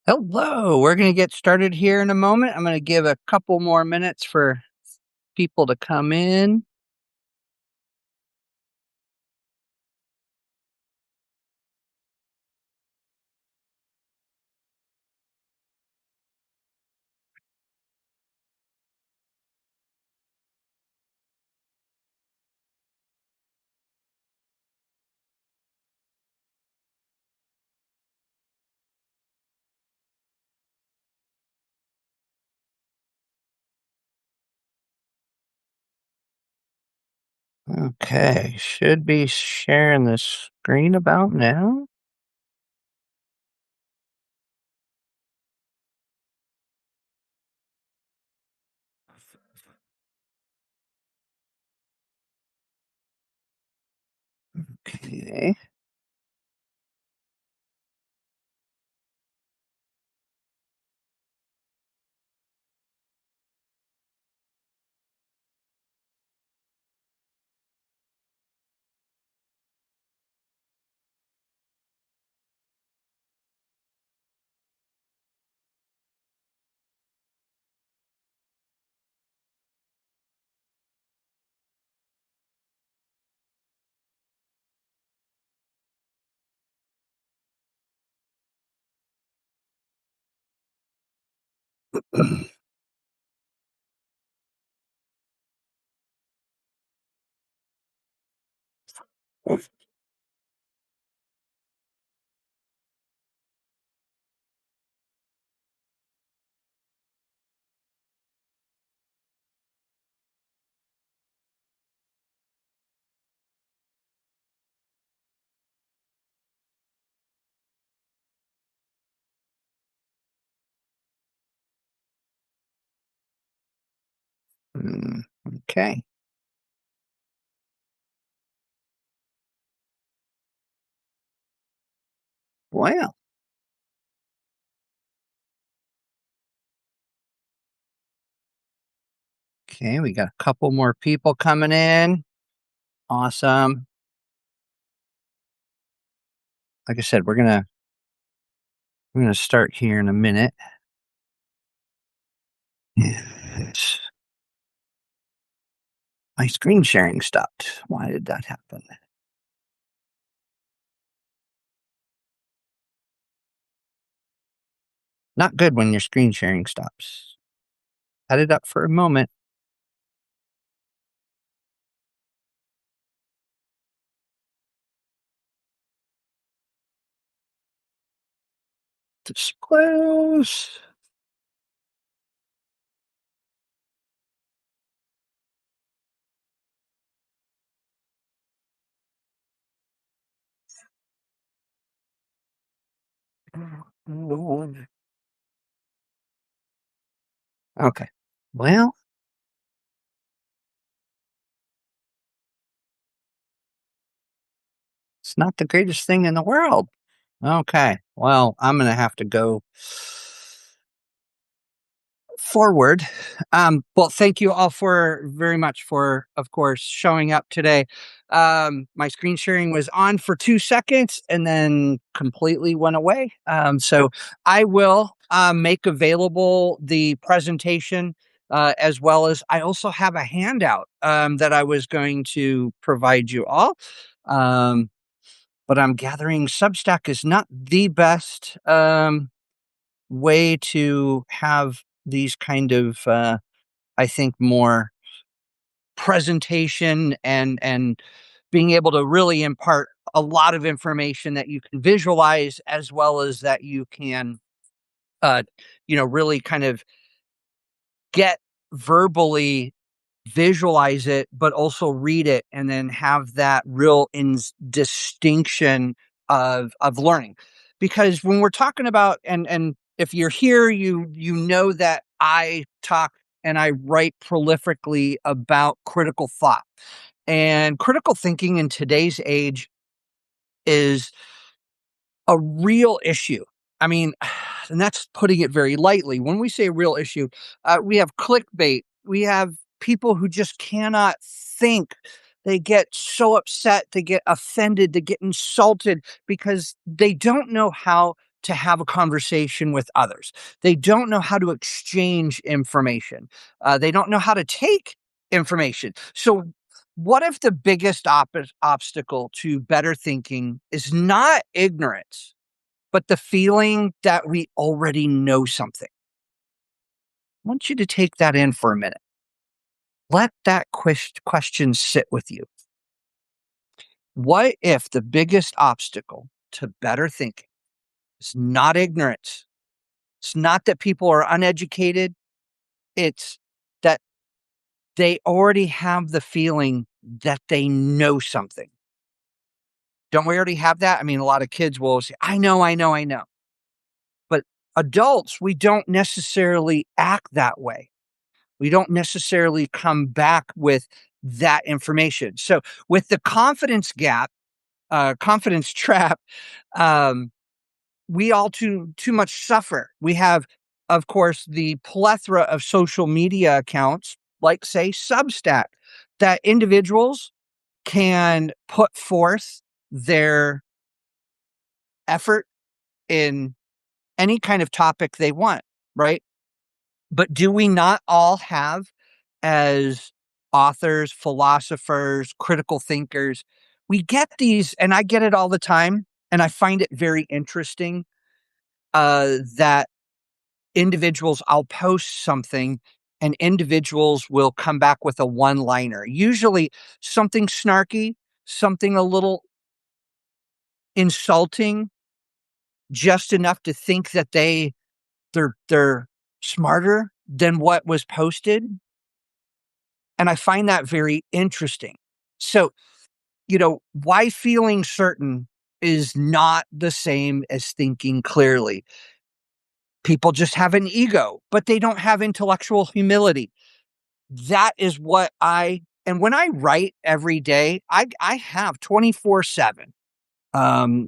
Hello, we're going to get started here in a moment. I'm going to give a couple more minutes for people to come in. Okay, should be sharing the screen about now. Okay. Okay. Well, okay, we got a couple more people coming in. Awesome. Like I said, we're gonna start here in a minute. Yes. My screen sharing stopped. Why did that happen? Not good when your screen sharing stops. Had it up for a moment. Disclose. Okay. Well, it's not the greatest thing in the world. Okay. Well, I'm going to have to go forward. Well, thank you all for very much for, of course, showing up today. My screen sharing was on for 2 seconds and then completely went away. So I will make available the presentation as well as I also have a handout that I was going to provide you all. But I'm gathering Substack is not the best way to have these kind of I think more presentation and being able to really impart a lot of information that you can visualize as well as that you can uh really kind of get verbally visualize it but also read it and then have that real distinction of learning, because when we're talking about and if you're here you know that I talk and I write prolifically about critical thought. And critical thinking in today's age is a real issue. I mean, and that's putting it very lightly. When we say real issue, we have clickbait, we have people who just cannot think. They get so upset, they get offended, they get insulted because they don't know how to have a conversation with others. They don't know how to exchange information. They don't know how to take information. So, what if the biggest obstacle to better thinking is not ignorance, but the feeling that we already know something? I want you to take that in for a minute. Let that question sit with you. What if the biggest obstacle to better thinking is not ignorance? It's not that people are uneducated, it's that they already have the feeling that they know something. Don't we already have that? I mean, a lot of kids will say, I know, I know, I know. But adults, we don't necessarily act that way. We don't necessarily come back with that information. So, with the confidence trap, um, we all too much suffer. We have, of course, the plethora of social media accounts, like say Substack, that individuals can put forth their effort in any kind of topic they want, right? But do we not all have, as authors, philosophers, critical thinkers, we get these, and I get it all the time, and I find it very interesting that I'll post something and individuals will come back with a one liner, usually something snarky, something a little insulting, just enough to think that they're smarter than what was posted, and I find that very interesting. So, why feeling certain is not the same as thinking clearly. People just have an ego, but they don't have intellectual humility. That is what and when I write every day, I have 24/7.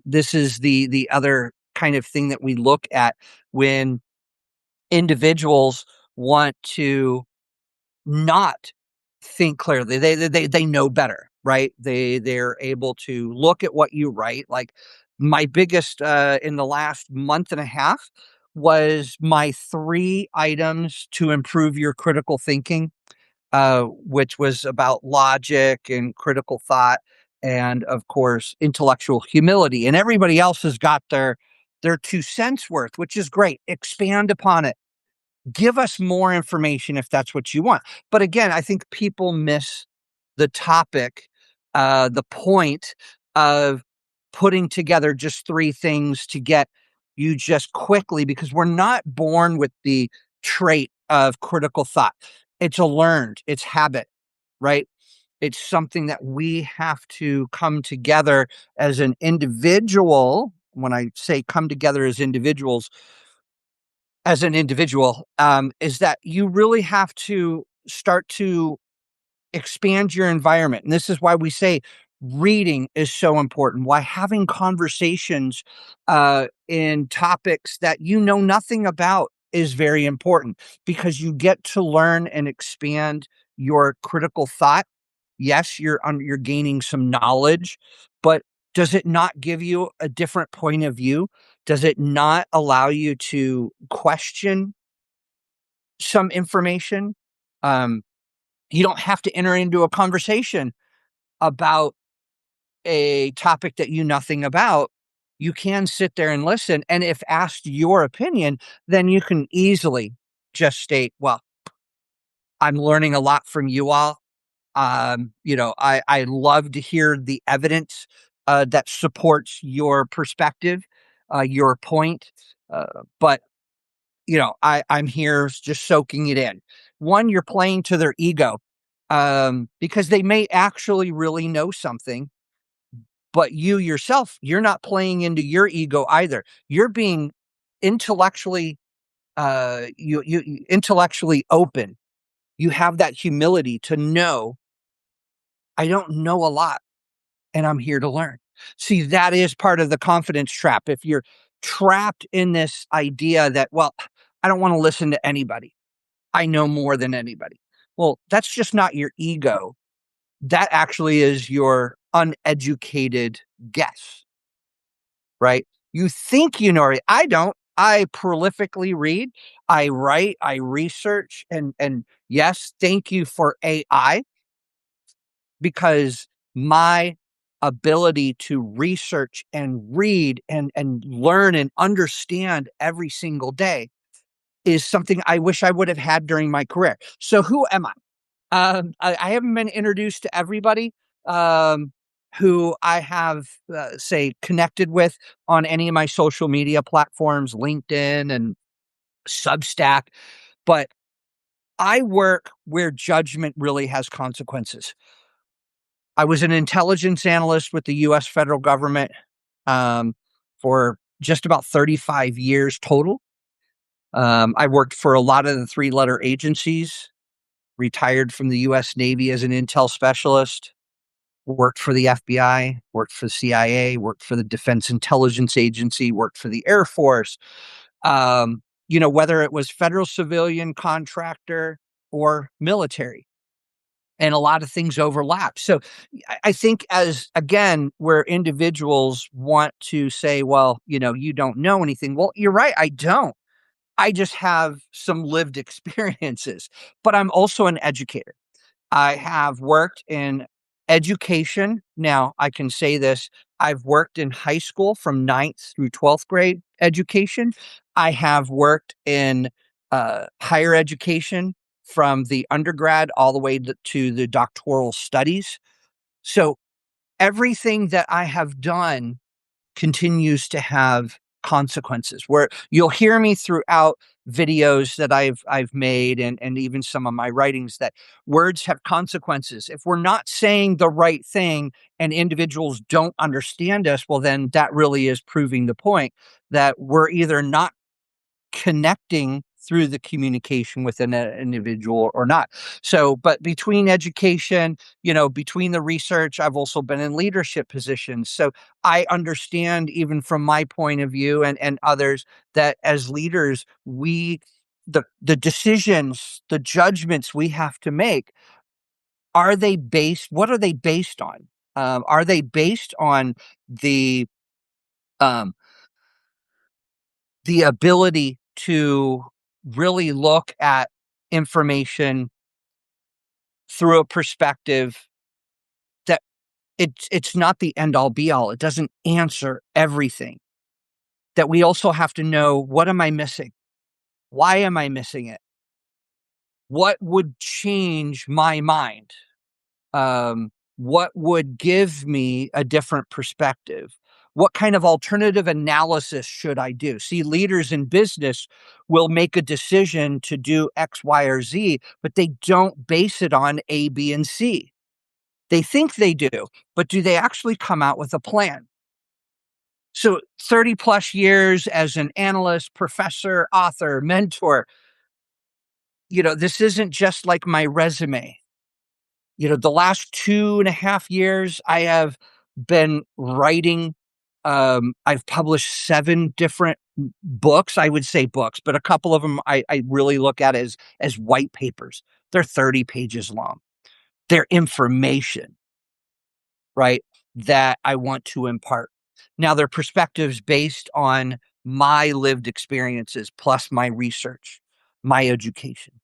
This is the other kind of thing that we look at when individuals want to not think clearly. They know better, right? They're able to look at what you write. Like my biggest in the last month and a half was my 3 items to improve your critical thinking, which was about logic and critical thought, and of course intellectual humility. And everybody else has got their 2 cents worth, which is great. Expand upon it, give us more information if that's what you want. But again, I think people miss the topic, the point of putting together just 3 things to get you just quickly, because we're not born with the trait of critical thought. It's a learned, it's habit, right? It's something that we have to come together as an individual. When I say come together as an individual, is that you really have to start to expand your environment. And this is why we say reading is so important, why having conversations in topics that you know nothing about is very important, because you get to learn and expand your critical thought. Yes, you're gaining some knowledge, but does it not give you a different point of view? Does it not allow you to question some information? Um, you don't have to enter into a conversation about a topic that you nothing about. You can sit there and listen, and if asked your opinion, then you can easily just state, "Well, I'm learning a lot from you all. I love to hear the evidence that supports your perspective, your point. But I'm here just soaking it in." One, you're playing to their ego, because they may actually really know something, but you yourself, you're not playing into your ego either. You're being intellectually, you intellectually open. You have that humility to know, I don't know a lot and I'm here to learn. See, that is part of the confidence trap. If you're trapped in this idea that, well, I don't want to listen to anybody, I know more than anybody. Well, that's just not your ego. That actually is your uneducated guess, right? You think you know it. I don't. I prolifically read, I write, I research, and yes, thank you for AI, because my ability to research and read and learn and understand every single day is something I wish I would have had during my career. So who am I? I haven't been introduced to everybody um, who I have, say, connected with on any of my social media platforms, LinkedIn and Substack, but I work where judgment really has consequences. I was an intelligence analyst with the US federal government um, for just about 35 years total. I worked for a lot of the three-letter agencies, retired from the US Navy as an intel specialist, worked for the FBI, worked for the CIA, worked for the Defense Intelligence Agency, worked for the Air Force. Whether it was federal civilian contractor or military, and a lot of things overlap. So I think, as again, where individuals want to say, well, you don't know anything. Well, you're right. I don't. I just have some lived experiences, but I'm also an educator. I have worked in education. Now, I can say this, I've worked in high school from ninth through 12th grade education. I have worked in higher education from the undergrad all the way to the doctoral studies. So everything that I have done continues to have consequences, where you'll hear me throughout videos that I've made, and even some of my writings, that words have consequences. If we're not saying the right thing and individuals don't understand us, well, then that really is proving the point that we're either not connecting through the communication with an individual or not. So, but between education, between the research, I've also been in leadership positions. So I understand, even from my point of view, and others, that as leaders, the decisions, the judgments we have to make, what are they based on? Are they based on the um, the ability to really look at information through a perspective that it's not the end all be all. It doesn't answer everything. That we also have to know, what am I missing? Why am I missing it? What would change my mind? What would give me a different perspective? What kind of alternative analysis should I do? See, leaders in business will make a decision to do X, Y, or Z, but they don't base it on A, B, and C. They think they do, but do they actually come out with a plan? So 30 plus years as an analyst, professor, author, mentor, this isn't just like my resume. The last 2.5 years, I have been writing. I've published 7 different books. I would say books, but a couple of them I really look at as white papers. They're 30 pages long. They're information, right, that I want to impart. Now, they're perspectives based on my lived experiences, plus my research, my education.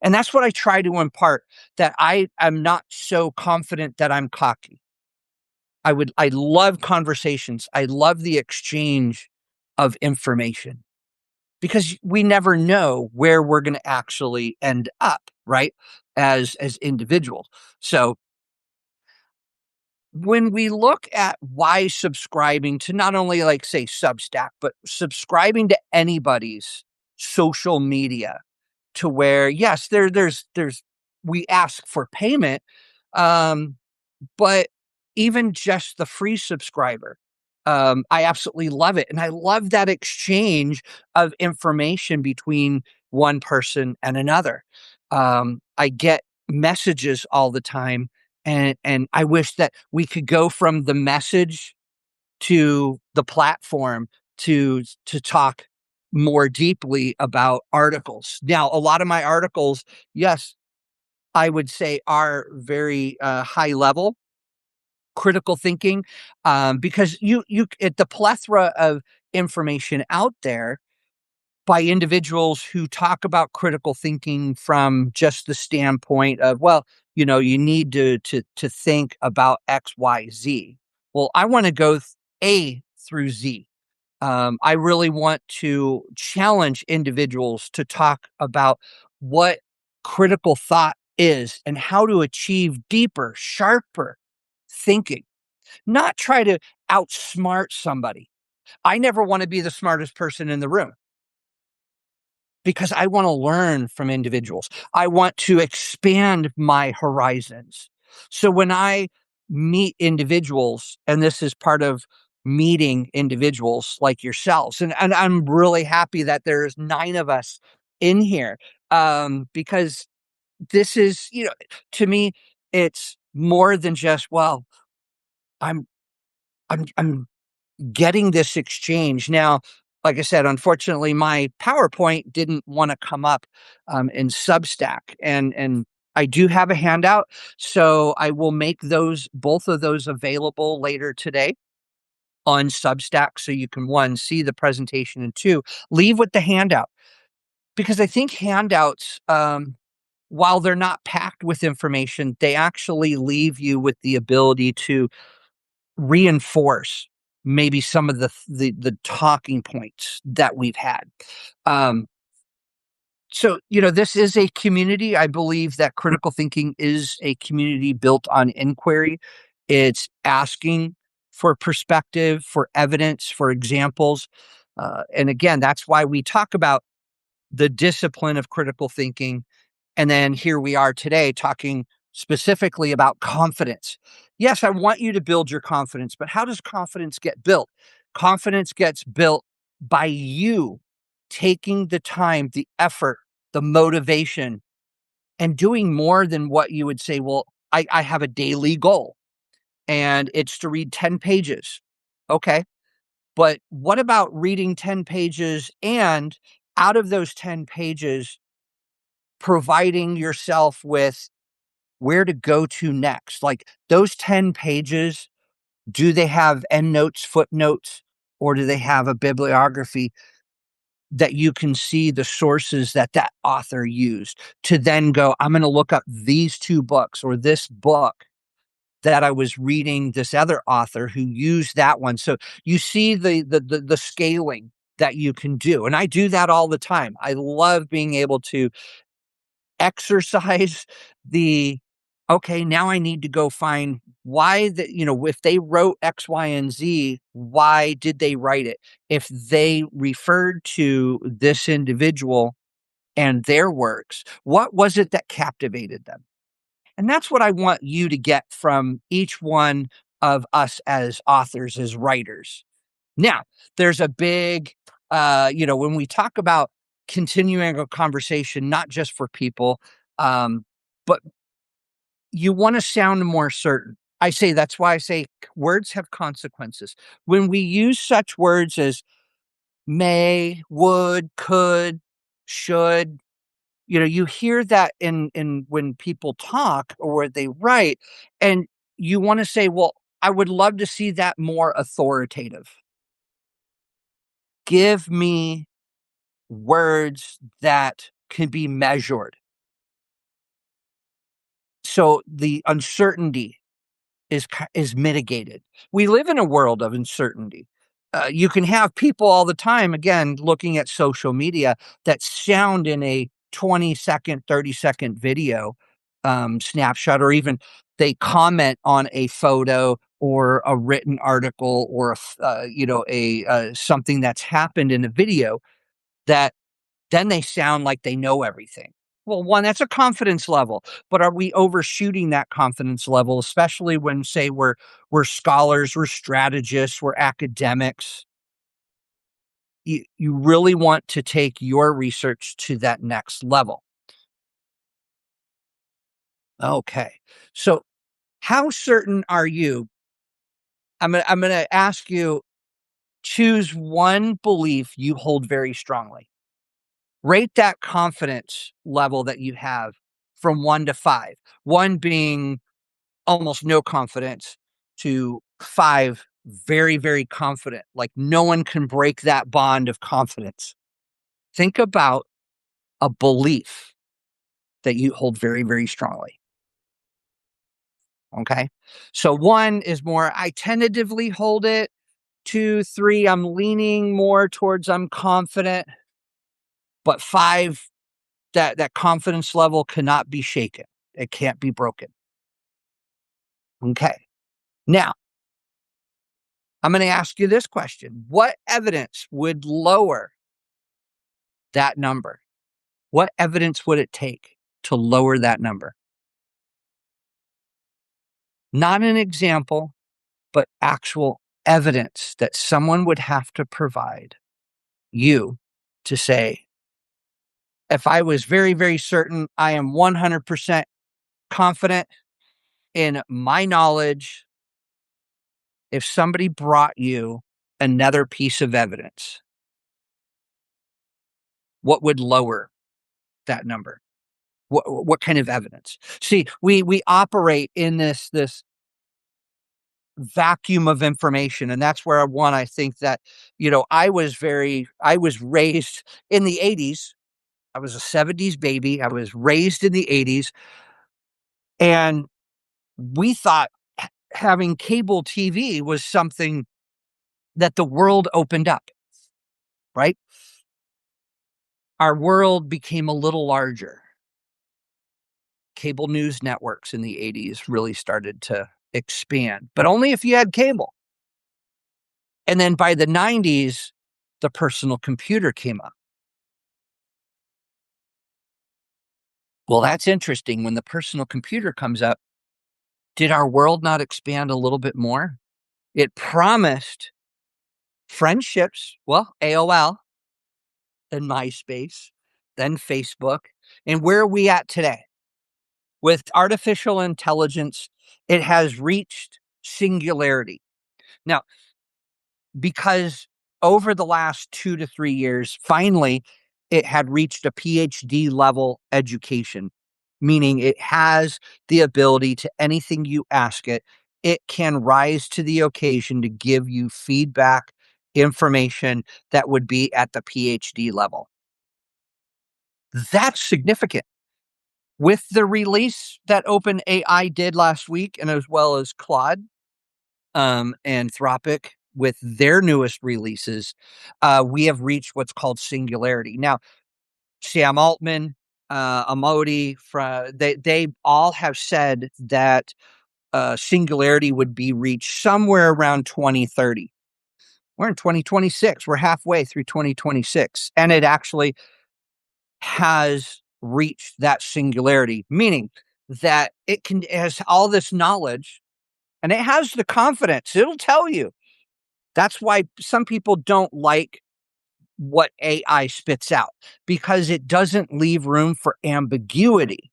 And that's what I try to impart, that I am not so confident that I'm cocky. I love conversations. I love the exchange of information, because we never know where we're going to actually end up, right? As individuals. So when we look at why subscribing to not only, like, say, Substack, but subscribing to anybody's social media, to where, yes, there's we ask for payment, um, but even just the free subscriber, I absolutely love it, and I love that exchange of information between one person and another. I get messages all the time, and I wish that we could go from the message to the platform to talk more deeply about articles. Now, a lot of my articles, yes, I would say are very high level critical thinking, because you at the plethora of information out there by individuals who talk about critical thinking from just the standpoint of, well, you need to think about X, Y, Z. Well, I want to go A through Z. I really want to challenge individuals to talk about what critical thought is and how to achieve deeper, sharper thinking, not try to outsmart somebody. I never want to be the smartest person in the room because I want to learn from individuals. I want to expand my horizons. So when I meet individuals, and this is part of meeting individuals like yourselves, and I'm really happy that there's 9 of us in here, because this is, to me, it's more than just, well, I'm I'm getting this exchange. Now, like I said, unfortunately, my PowerPoint didn't want to come up in Substack, and I do have a handout, so I will make those both of those available later today on Substack, so you can one see the presentation and two leave with the handout because I think handouts. While they're not packed with information, they actually leave you with the ability to reinforce maybe some of the talking points that we've had. Um, so, this is a community. I believe that critical thinking is a community built on inquiry. It's asking for perspective, for evidence, for examples. And again, that's why we talk about the discipline of critical thinking. And then here we are today talking specifically about confidence. Yes, I want you to build your confidence, but how does confidence get built? Confidence gets built by you taking the time, the effort, the motivation, and doing more than what you would say, well, I have a daily goal and it's to read 10 pages. Okay. But what about reading 10 pages and out of those 10 pages, providing yourself with where to go to next? Like those 10 pages, do they have endnotes, footnotes, or do they have a bibliography that you can see the sources that that author used to then go, I'm going to look up these two books or this book that I was reading, this other author who used that one. So you see the scaling that you can do. And I do that all the time. I love being able to exercise the, okay, now I need to go find why if they wrote X, Y, and Z, why did they write it? If they referred to this individual and their works, what was it that captivated them? And that's what I want you to get from each one of us as authors, as writers. Now, there's a big, when we talk about continuing a conversation, not just for people, but you want to sound more certain. That's why I say words have consequences. When we use such words as may, would, could, should, you hear that in when people talk or where they write, and you want to say, well, I would love to see that more authoritative. Give me words that can be measured. So the uncertainty is mitigated. We live in a world of uncertainty. You can have people all the time, again, looking at social media that sound in a 20-second, 30-second video snapshot, or even they comment on a photo or a written article or a something that's happened in a video that then they sound like they know everything. Well, one, that's a confidence level, but are we overshooting that confidence level, especially when, say, we're scholars, we're strategists, we're academics? You really want to take your research to that next level. Okay. So how certain are you? I'm gonna ask you, choose one belief you hold very strongly. Rate that confidence level that you have from 1 to 5. 1 being almost no confidence to 5 very, very confident. Like no one can break that bond of confidence. Think about a belief that you hold very, very strongly. Okay. So 1 is more, I tentatively hold it. 2, 3, I'm leaning more towards I'm confident. But 5, that confidence level cannot be shaken. It can't be broken. Okay. Now, I'm going to ask you this question. What evidence would lower that number? What evidence would it take to lower that number? Not an example, but actual evidence that someone would have to provide you to say, if I was very, very certain, I am 100% confident in my knowledge. If somebody brought you another piece of evidence, what would lower that number? What kind of evidence? See, we operate in this vacuum of information, and that's where I think that I was raised in the 80s. I was a 70s baby. I was raised in the 80s, and we thought having cable TV was something that the world opened up, right? Our world became a little larger. Cable news networks in the 80s really started to expand, but only if you had cable. And then by the 90s, the personal computer came up. Well, that's interesting. When the personal computer comes up, did our world not expand a little bit more? It promised friendships, well, AOL, then MySpace, then Facebook. And where are we at today? With artificial intelligence, it has reached singularity. Now, because over the last 2 to 3 years, finally, it had reached a PhD level education, meaning it has the ability to anything you ask it, it can rise to the occasion to give you feedback, information that would be at the PhD level. That's significant. With the release that OpenAI did last week, and as well as Claude, and Anthropic with their newest releases, we have reached what's called singularity. Now, Sam Altman, Amodi, they all have said that singularity would be reached somewhere around 2030. We're in 2026. We're halfway through 2026, and it actually has reached that singularity, meaning that it has all this knowledge and it has the confidence. It'll tell you. That's why some people don't like what AI spits out, because it doesn't leave room for ambiguity.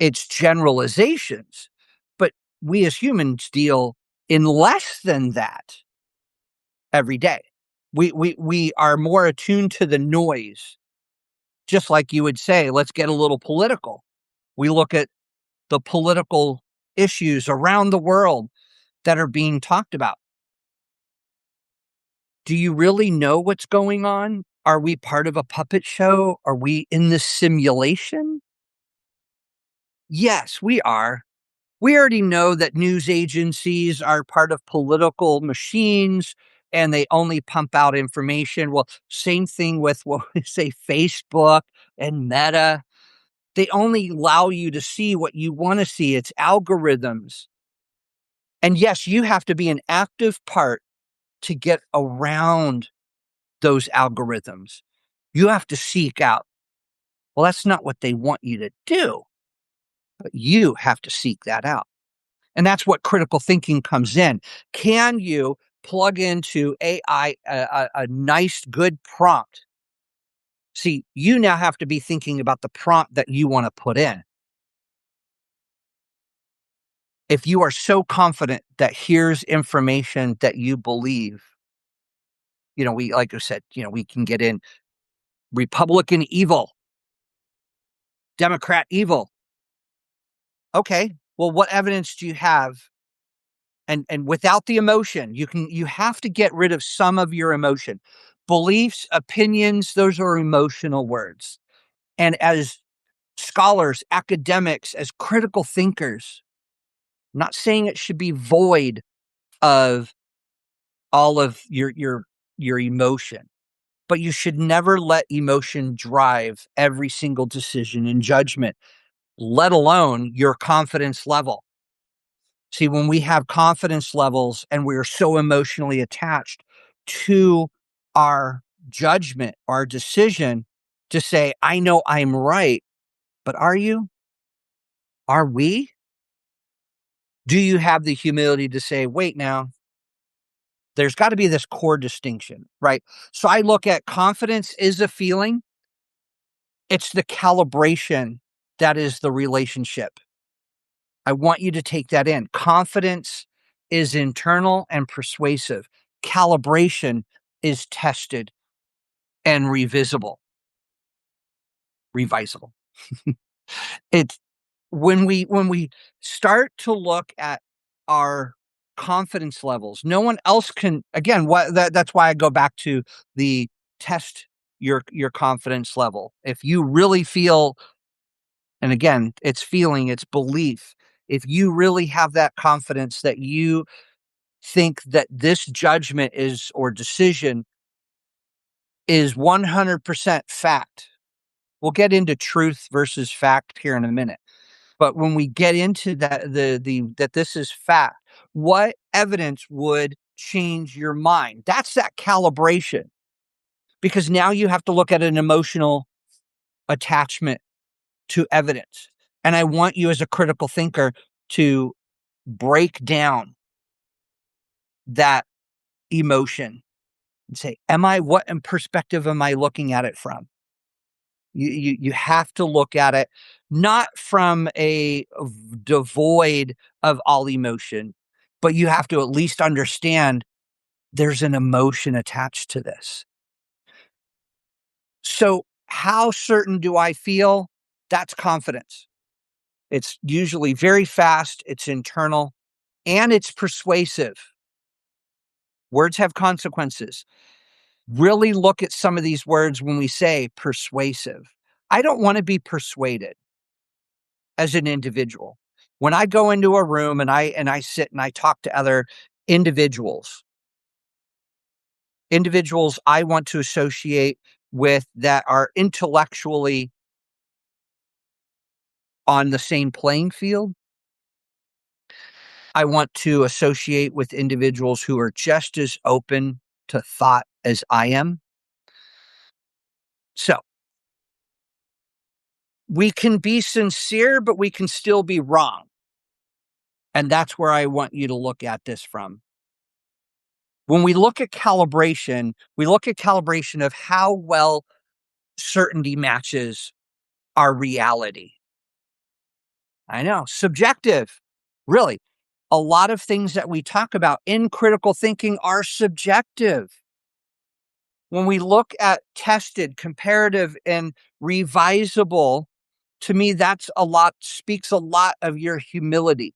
It's generalizations. But we as humans deal in less than that every day. We are more attuned to the noise. Just like you would say, let's get a little political. We look at the political issues around the world that are being talked about. Do you really know what's going on? Are we part of a puppet show? Are we in this simulation? Yes, we are. We already know that news agencies are part of political machines and they only pump out information. Well, same thing with what we say Facebook and Meta. They only allow you to see what you want to see. It's algorithms. And yes, you have to be an active part to get around those algorithms. You have to seek out. Well, that's not what they want you to do, but you have to seek that out. And that's what critical thinking comes in. Can you plug into AI a nice, good prompt? See, you now have to be thinking about the prompt that you want to put in. If you are so confident that here's information that you believe, we, like I said, we can get in Republican evil, Democrat evil. Okay, well, what evidence do you have? And without the emotion, you have to get rid of some of your emotion. Beliefs, opinions, those are emotional words. And as scholars, academics, as critical thinkers, I'm not saying it should be void of all of your emotion, but you should never let emotion drive every single decision and judgment, let alone your confidence level. See, when we have confidence levels and we're so emotionally attached to our judgment, our decision to say, I know I'm right, but are you? Are we? Do you have the humility to say, wait now, there's got to be this core distinction, right? So I look at confidence is a feeling, it's the calibration that is the relationship. I want you to take that in. Confidence is internal and persuasive. Calibration is tested and revisable. It's when we start to look at our confidence levels, no one else can, again, that's why I go back to the test your confidence level. If you really feel, and again, it's feeling, it's belief. If you really have that confidence that you think that this judgment is or decision is 100% fact. We'll get into truth versus fact here in a minute. But when we get into that that this is fact, what evidence would change your mind? That's that calibration. Because now you have to look at an emotional attachment to evidence. And I want you as a critical thinker to break down that emotion and say, what in perspective am I looking at it from? You have to look at it not from a devoid of all emotion, but you have to at least understand there's an emotion attached to this. So how certain do I feel? That's confidence. It's usually very fast, it's internal, and it's persuasive. Words have consequences. Really look at some of these words when we say persuasive. I don't want to be persuaded as an individual. When I go into a room and I sit and I talk to other individuals, I want to associate with that are intellectually on the same playing field. I want to associate with individuals who are just as open to thought as I am. So we can be sincere, but we can still be wrong. And that's where I want you to look at this from. When we look at calibration, of how well certainty matches our reality. I know, subjective, really. A lot of things that we talk about in critical thinking are subjective. When we look at tested, comparative, and revisable, to me, speaks a lot of your humility.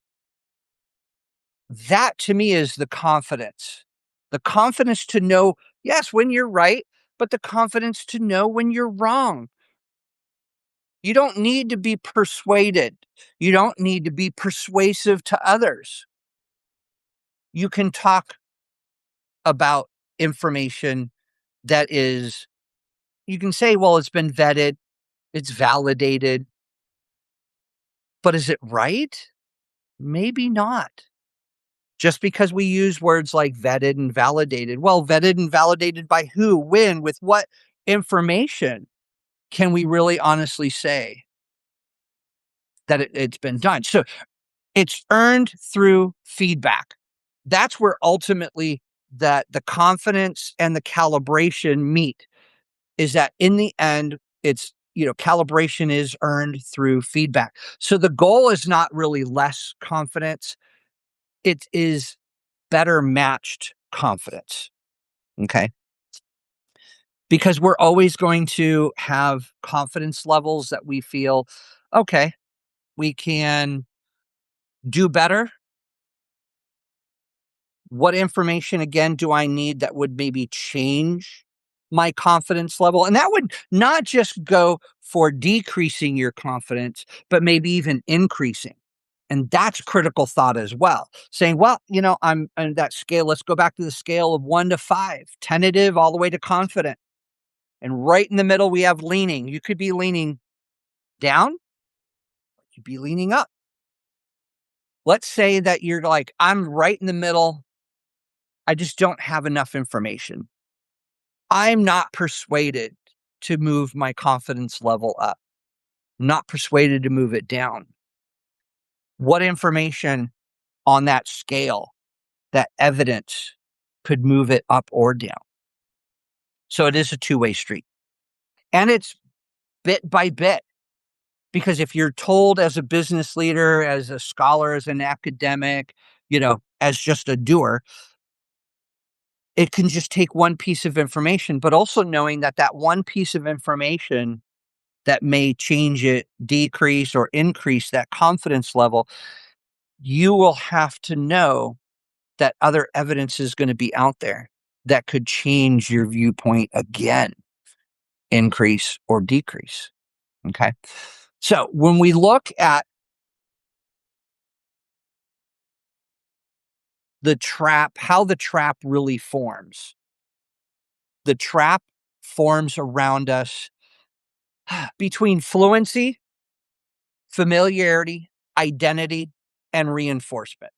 That to me is the confidence. The confidence to know, yes, when you're right, but the confidence to know when you're wrong. You don't need to be persuaded. You don't need to be persuasive to others. You can talk about information that is, you can say, well, it's been vetted, it's validated, but is it right? Maybe not. Just because we use words like vetted and validated. Well, vetted and validated by who, when, with what information can we really honestly say that it's been done? So it's earned through feedback. That's where ultimately that the confidence and the calibration meet, is that in the end, it's calibration is earned through feedback. So the goal is not really less confidence. It is better matched confidence. Okay. Because we're always going to have confidence levels that we feel, okay, we can do better. What information again do I need that would maybe change my confidence level? And that would not just go for decreasing your confidence, but maybe even increasing. And that's critical thought as well. Saying, well, I'm on that scale. Let's go back to the scale of 1 to 5, tentative all the way to confident. And right in the middle, we have leaning. You could be leaning down, you could be leaning up. Let's say that you're like, I'm right in the middle. I just don't have enough information. I'm not persuaded to move my confidence level up, not persuaded to move it down. What information on that scale, that evidence could move it up or down? So it is a two-way street. And it's bit by bit. Because if you're told as a business leader, as a scholar, as an academic, as just a doer, it can just take one piece of information, but also knowing that that one piece of information that may change it, decrease or increase that confidence level, you will have to know that other evidence is going to be out there that could change your viewpoint again, increase or decrease. Okay. So when we look at the trap, how the trap really forms, the trap forms around us between fluency, familiarity, identity, and reinforcement.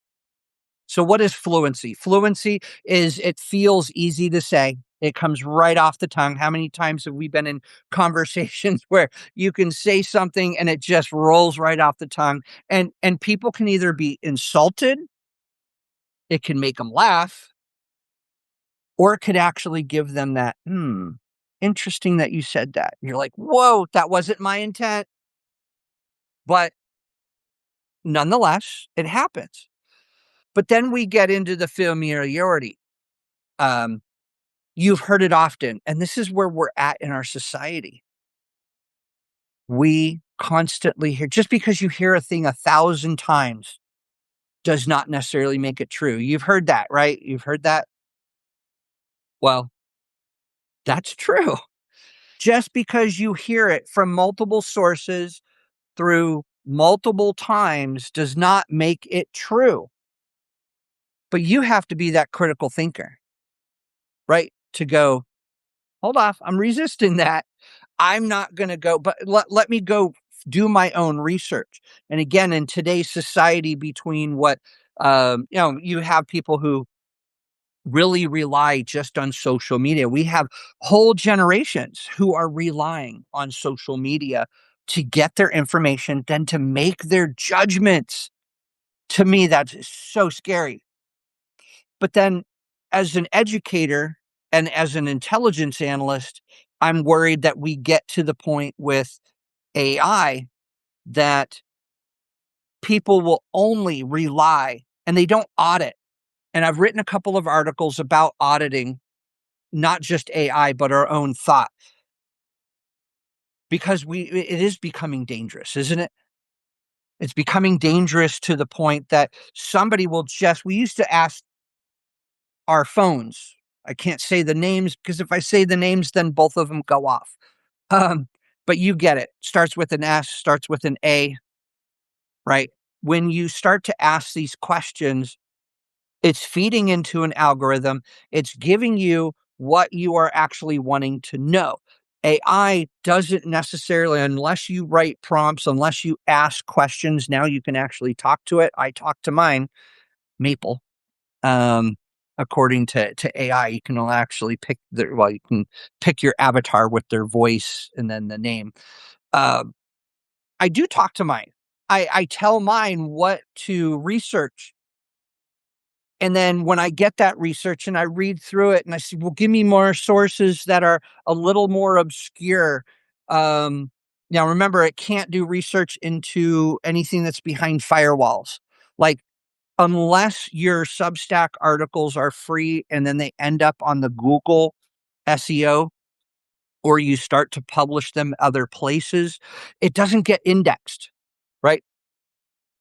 So, what is fluency? Fluency is it feels easy to say. It comes right off the tongue. How many times have we been in conversations where you can say something and it just rolls right off the tongue? And people can either be insulted, it can make them laugh, or it could actually give them that, interesting that you said that. You're like, whoa, that wasn't my intent. But nonetheless, it happens. But then we get into the familiarity. Um, you've heard it often, and this is where we're at in our society. We constantly hear, just because you hear a thing 1,000 times does not necessarily make it true. You've heard that, right? You've heard that. Well, that's true. Just because you hear it from multiple sources through multiple times does not make it true. But you have to be that critical thinker, right? To go, hold off, I'm resisting that. I'm not going to go, but let me go do my own research. And again, in today's society, between what, you have people who really rely just on social media. We have whole generations who are relying on social media to get their information, then to make their judgments. To me, that's so scary. But then, as an educator and as an intelligence analyst, I'm worried that we get to the point with AI that people will only rely and they don't audit. And I've written a couple of articles about auditing not just AI, but our own thought. Because it is becoming dangerous, isn't it? It's becoming dangerous to the point that somebody will we used to ask our phones. I can't say the names because if I say the names, then both of them go off. Um, but you get it. Starts with an S, starts with an A, right? When you start to ask these questions, it's feeding into an algorithm. It's giving you what you are actually wanting to know. AI doesn't necessarily, unless you write prompts, unless you ask questions, now you can actually talk to it. I talk to mine, Maple. According to AI, you can actually you can pick your avatar with their voice and then the name. I do talk to mine. I tell mine what to research. And then when I get that research and I read through it and I say, well, give me more sources that are a little more obscure. Now, remember, it can't do research into anything that's behind firewalls. Like, unless your Substack articles are free and then they end up on the Google SEO, or you start to publish them other places, it doesn't get indexed, right?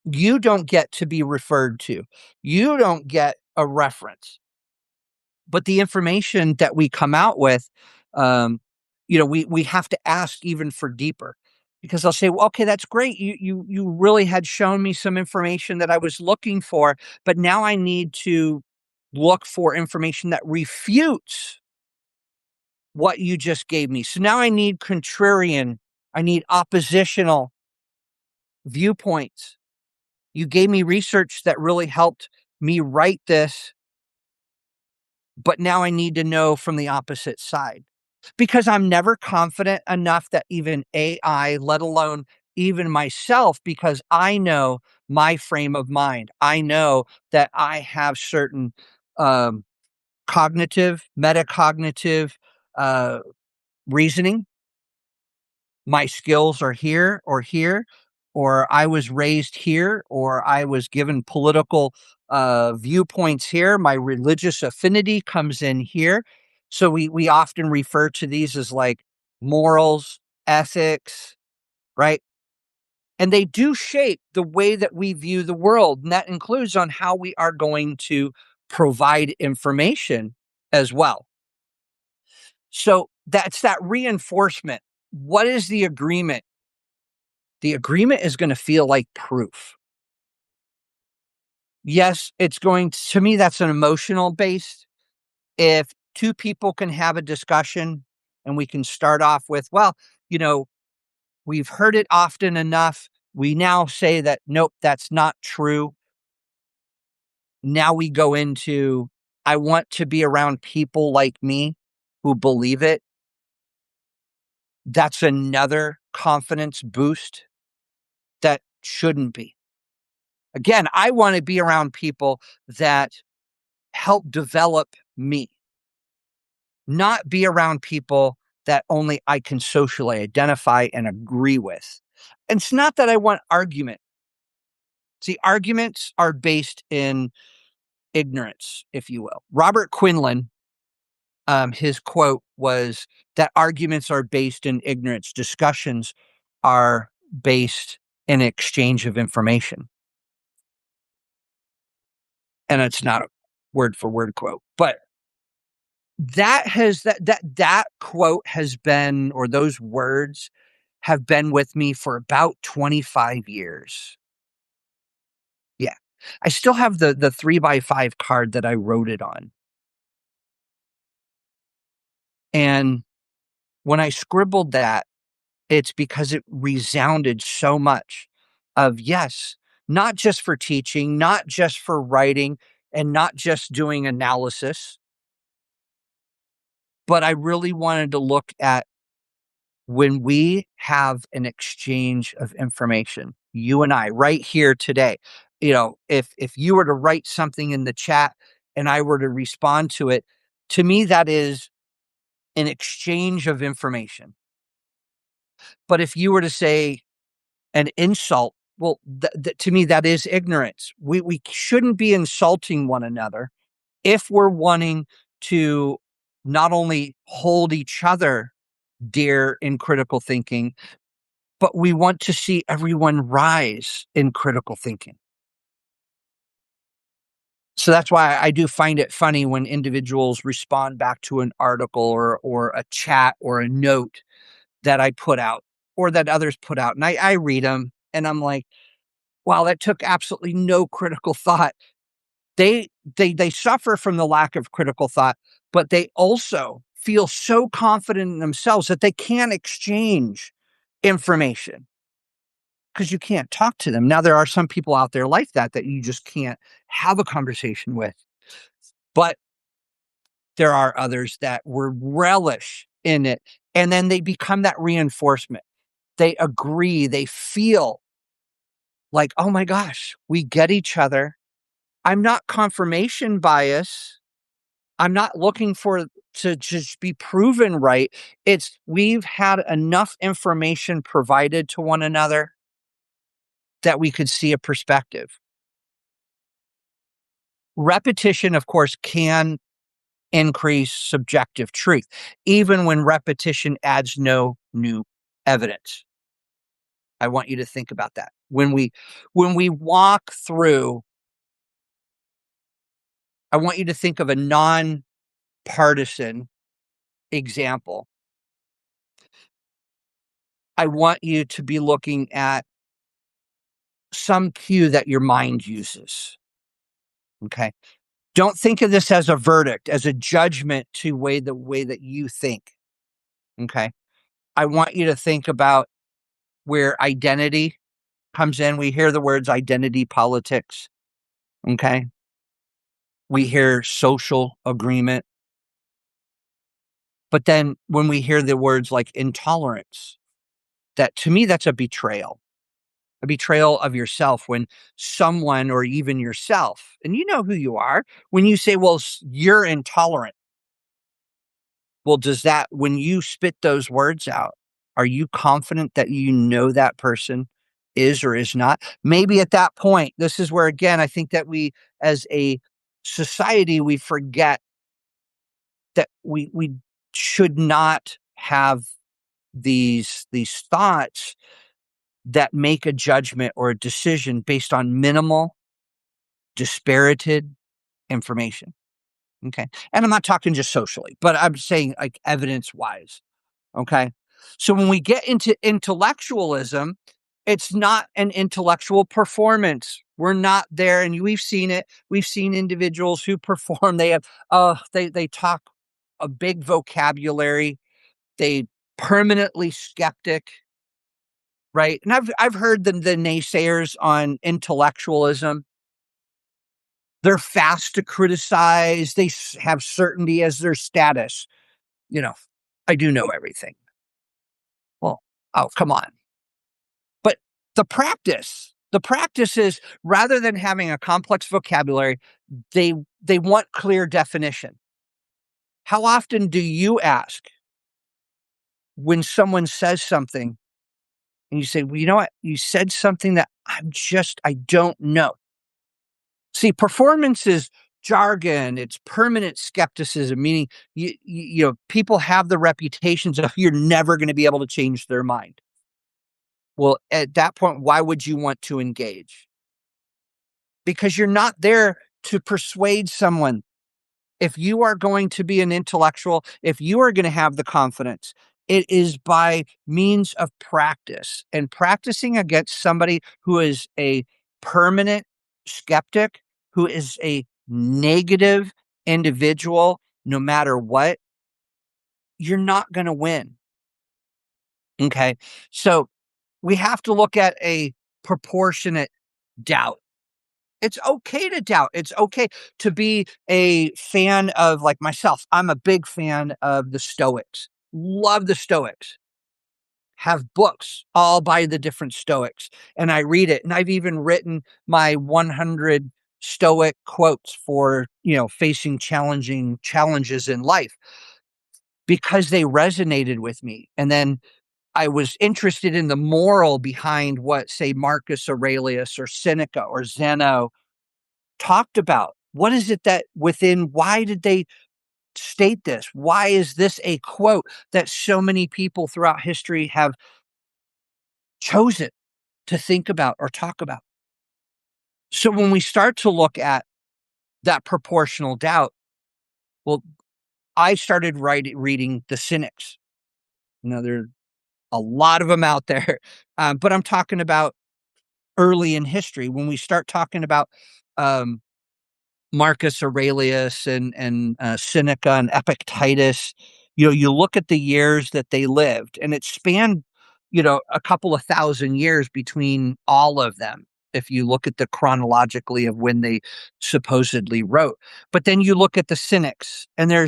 You don't get to be referred to. You don't get a reference. But the information that we come out with, um, we have to ask even for deeper, because they'll say, well, okay, that's great. You really had shown me some information that I was looking for, but now I need to look for information that refutes what you just gave me. So now I need contrarian, I need oppositional viewpoints. You gave me research that really helped me write this, but now I need to know from the opposite side, because I'm never confident enough that even AI, let alone even myself, because I know my frame of mind. I know that I have certain um, cognitive, metacognitive uh, reasoning. My skills are here or here, or I was raised here, or I was given political viewpoints here. My religious affinity comes in here. So we often refer to these as like morals, ethics, right? And they do shape the way that we view the world. And that includes on how we are going to provide information as well. So that's that reinforcement. What is the agreement? The agreement is gonna feel like proof. Yes, it's going to me, that's an emotional based. If 2 people can have a discussion and we can start off with, well, you know, we've heard it often enough. We now say that, nope, that's not true. Now we go into, I want to be around people like me who believe it. That's another confidence boost that shouldn't be. Again, I wanna be around people that help develop me, not be around people that only I can socially identify and agree with. And it's not that I want argument. See, arguments are based in ignorance, if you will. Robert Quinlan, his quote was that arguments are based in ignorance, discussions are based in exchange of information. And it's not a word for word quote, but that quote has been, or those words have been with me for about 25 years. Yeah. I still have the 3x5 card that I wrote it on. And when I scribbled that, it's because it resounded so much of, yes, not just for teaching, not just for writing, and not just doing analysis, but I really wanted to look at when we have an exchange of information, you and I right here today. If you were to write something in the chat and I were to respond to it, to me that is an exchange of information. But if you were to say an insult, well, to me that is ignorance. We shouldn't be insulting one another if we're wanting to not only hold each other dear in critical thinking, but we want to see everyone rise in critical thinking. So that's why I do find it funny when individuals respond back to an article or a chat or a note that I put out or that others put out. And I read them and I'm like, wow, that took absolutely no critical thought. They they suffer from the lack of critical thought, but they also feel so confident in themselves that they can exchange information, because you can't talk to them. Now, there are some people out there like that you just can't have a conversation with, but there are others that will relish in it, and then they become that reinforcement. They agree, they feel like, "Oh my gosh, we get each other. I'm not confirmation bias. I'm not looking for to just be proven right. It's we've had enough information provided to one another that we could see a perspective. Repetition, of course, can increase subjective truth, even when repetition adds no new evidence. I want you to think about that. When we walk through, I want you to think of a nonpartisan example. I want you to be looking at some cue that your mind uses. Okay. Don't think of this as a verdict, as a judgment to the way that you think. Okay. I want you to think about where identity comes in. We hear the words identity politics. Okay. We hear social agreement. But then when we hear the words like intolerance, that to me, that's a betrayal of yourself when someone or even yourself, and you know who you are, when you say, well, you're intolerant. Well, does that, when you spit those words out, are you confident that you know that person is or is not? Maybe at that point, this is where, again, I think that we, as a society, we forget that we should not have these thoughts that make a judgment or a decision based on minimal, dispirited information. Okay. And I'm not talking just socially, but I'm saying like evidence wise. Okay. So when we get into intellectualism, it's not an intellectual performance. We're not there. And we've seen it. We've seen individuals who perform. They have, they talk a big vocabulary. They permanently skeptic, right? And I've heard the naysayers on intellectualism. They're fast to criticize. They have certainty as their status. You know, I do know everything. Well, oh, come on. But the practice is rather than having a complex vocabulary, they they want clear definition. How often do you ask when someone says something and you say, "Well, you know what? You said something that I don't know." See, performance is jargon, it's permanent skepticism, meaning you know, people have the reputations of you're never gonna be able to change their mind. Well, at that point, why would you want to engage? Because you're not there to persuade someone. If you are going to be an intellectual, if you are gonna have the confidence, it is by means of practice, and practicing against somebody who is a permanent skeptic, who is a negative individual, no matter what, you're not gonna win, okay? So, we have to look at a proportionate doubt. It's okay to doubt. It's okay to be a fan of like myself. I'm a big fan of the Stoics. Love the Stoics. Have books all by the different Stoics, and I read it. And I've even written my 100 Stoic quotes for, you know, facing challenging challenges in life because they resonated with me. And then I was interested in the moral behind what, say, Marcus Aurelius or Seneca or Zeno talked about. What is it that within, why did they state this? Why is this a quote that so many people throughout history have chosen to think about or talk about? So when we start to look at that proportional doubt, well, I started reading the Cynics. You know, there are a lot of them out there, but I'm talking about early in history when we start talking about um, Marcus Aurelius and Seneca and Epictetus. You know, you look at the years that they lived, and it spanned, you know, a couple of thousand years between all of them. If you look at the chronologically of when they supposedly wrote, but then you look at the Cynics, and there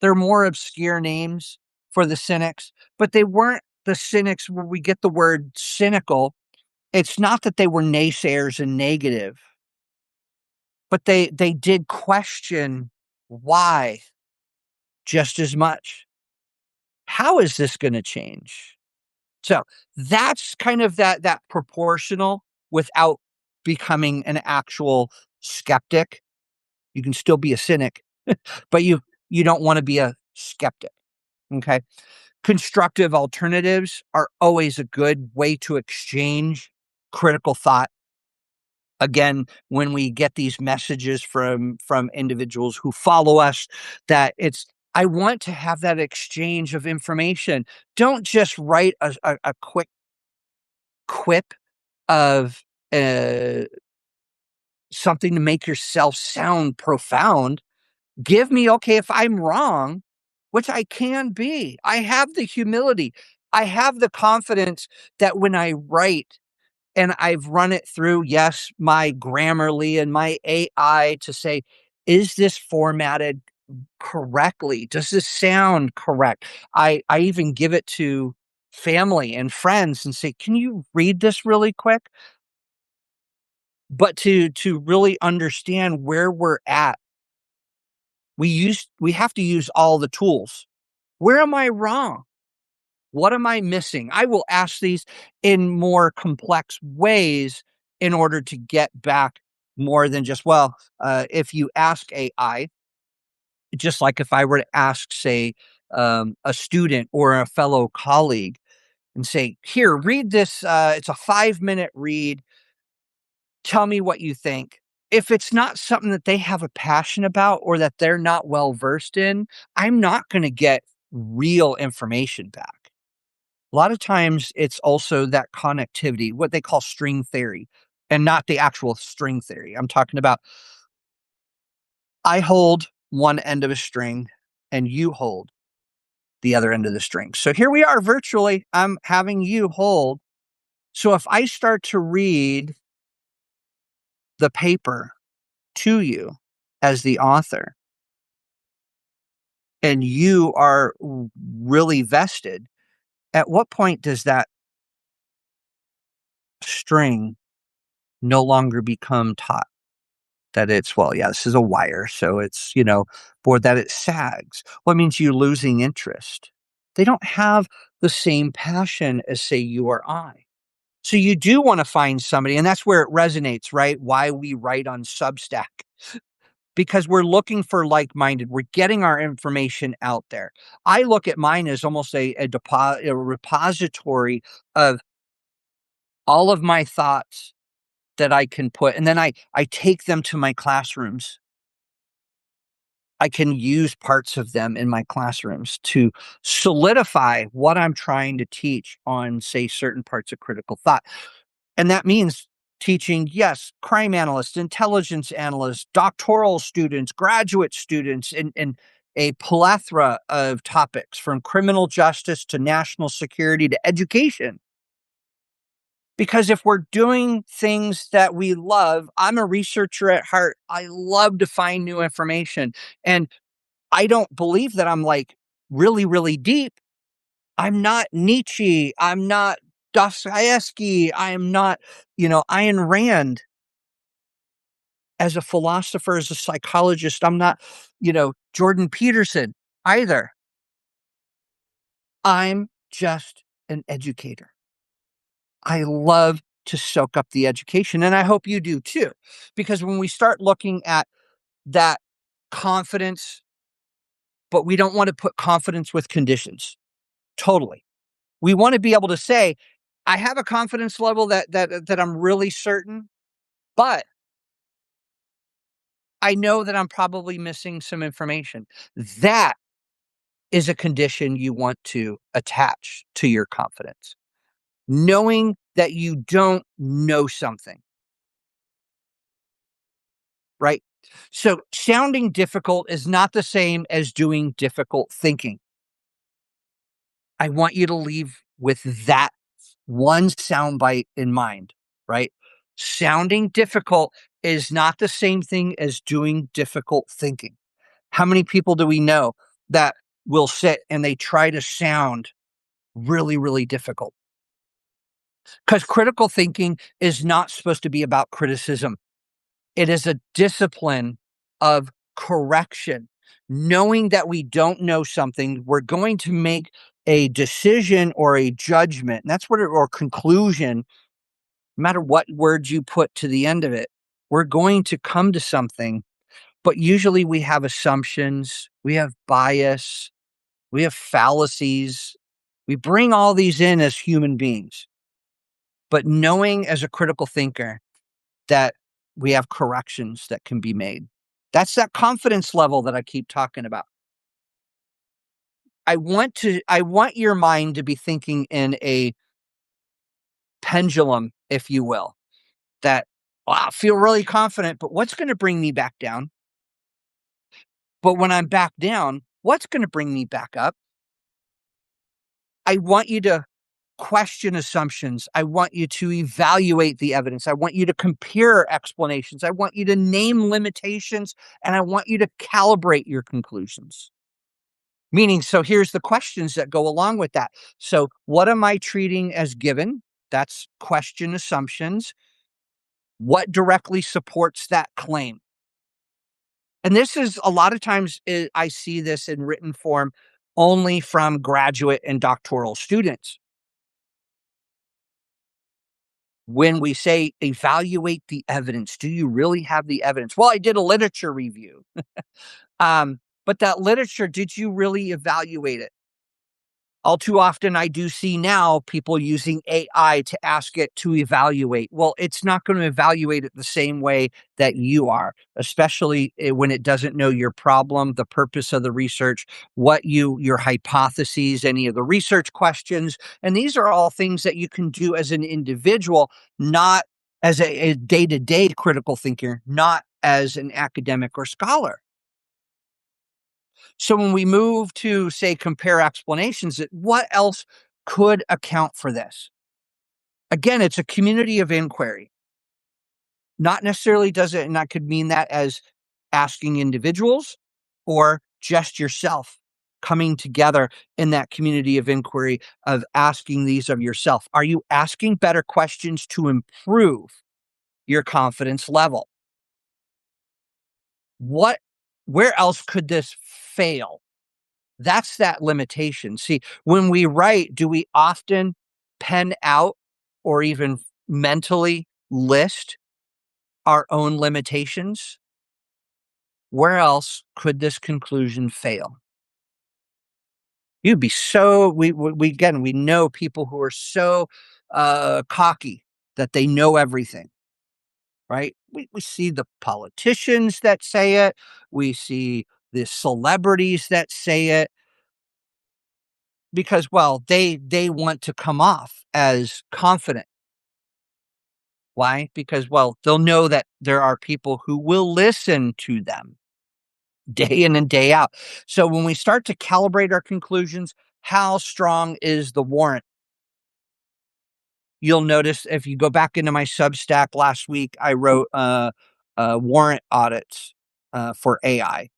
are more obscure names for the Cynics, but they weren't the Cynics where we get the word cynical. It's not that they were naysayers and negative, but they did question why. just as much. How is this going to change? So that's kind of that proportional without becoming an actual skeptic. You can still be a cynic, but you don't want to be a skeptic. Okay. Constructive alternatives are always a good way to exchange critical thought. Again, when we get these messages from individuals who follow us, that it's I want to have that exchange of information. Don't just write a quick quip of uh, something to make yourself sound profound. Give me, okay, if I'm wrong, which I can be, I have the humility, I have the confidence that when I write and I've run it through, yes, my Grammarly and my AI to say, is this formatted correctly? Does this sound correct? I even give it to family and friends and say, can you read this really quick? But to really understand where we're at, we have to use all the tools. Where am I wrong? What am I missing? I will ask these in more complex ways in order to get back more than just, well, if you ask AI, just like if I were to ask, say, a student or a fellow colleague and say, here, read this. It's a 5-minute read. Tell me what you think. If it's not something that they have a passion about or that they're not well versed in, I'm not going to get real information back. A lot of times it's also that connectivity, what they call string theory, and not the actual string theory. I'm talking about I hold one end of a string and you hold the other end of the string. So here we are virtually. I'm having you hold. So if I start to read the paper to you as the author, and you are really vested, at what point does that string no longer become taut? That it's, well, yeah, this is a wire, so it's, or that it sags. Well, it means you losing interest. They don't have the same passion as, say, you or I. So you do want to find somebody, and that's where it resonates, right? Why we write on Substack, because we're looking for like-minded. We're getting our information out there. I look at mine as almost a repository of all of my thoughts that I can put, and then I take them to my classrooms. I can use parts of them in my classrooms to solidify what I'm trying to teach on, say, certain parts of critical thought. And that means teaching, yes, crime analysts, intelligence analysts, doctoral students, graduate students, and a plethora of topics from criminal justice to national security to education. Because if we're doing things that we love, I'm a researcher at heart. I love to find new information. And I don't believe that I'm like really, really deep. I'm not Nietzsche. I'm not Dostoevsky. I am not, Ayn Rand as a philosopher, as a psychologist. I'm not, Jordan Peterson either. I'm just an educator. I love to soak up the education, and I hope you do too. Because when we start looking at that confidence, but we don't want to put confidence with conditions. Totally. We want to be able to say, I have a confidence level that I'm really certain, but I know that I'm probably missing some information. That is a condition you want to attach to your confidence. Knowing that you don't know something, right? So sounding difficult is not the same as doing difficult thinking. I want you to leave with that one soundbite in mind, right? Sounding difficult is not the same thing as doing difficult thinking. How many people do we know that will sit and they try to sound really, really difficult? Because critical thinking is not supposed to be about criticism. It is a discipline of correction. Knowing that we don't know something, we're going to make a decision or a judgment. And that's what, or conclusion, no matter what words you put to the end of it, we're going to come to something. But usually we have assumptions, we have bias, we have fallacies. We bring all these in as human beings. But knowing as a critical thinker that we have corrections that can be made, that's that confidence level that I keep talking about. I want your mind to be thinking in a pendulum, if you will, that, I feel really confident, but what's going to bring me back down? But when I'm back down, what's going to bring me back up? I want you to question assumptions. I want you to evaluate the evidence. I want you to compare explanations. I want you to name limitations, and I want you to calibrate your conclusions. Meaning, so here's the questions that go along with that. So, what am I treating as given? That's question assumptions. What directly supports that claim? And this is a lot of times I see this in written form only from graduate and doctoral students. When we say evaluate the evidence, do you really have the evidence? Well, I did a literature review. But that literature, did you really evaluate it? All too often, I do see now people using AI to ask it to evaluate. Well, it's not going to evaluate it the same way that you are, especially when it doesn't know your problem, the purpose of the research, your hypotheses, any of the research questions. And these are all things that you can do as an individual, not as a day-to-day critical thinker, not as an academic or scholar. So when we move to, say, compare explanations, what else could account for this? Again, it's a community of inquiry. Not necessarily does it, and I could mean that as asking individuals or just yourself coming together in that community of inquiry of asking these of yourself. Are you asking better questions to improve your confidence level? What, where else could this fail? That's that limitation. See, when we write, do we often pen out or even mentally list our own limitations? Where else could this conclusion fail? You'd be so, we again, we know people who are so cocky that they know everything, right? We see the politicians that say it, we see the celebrities that say it, because, well, they want to come off as confident. Why? Because, well, they'll know that there are people who will listen to them day in and day out. So when we start to calibrate our conclusions, how strong is the warrant? You'll notice if you go back into my Substack last week, I wrote warrant audits for AI.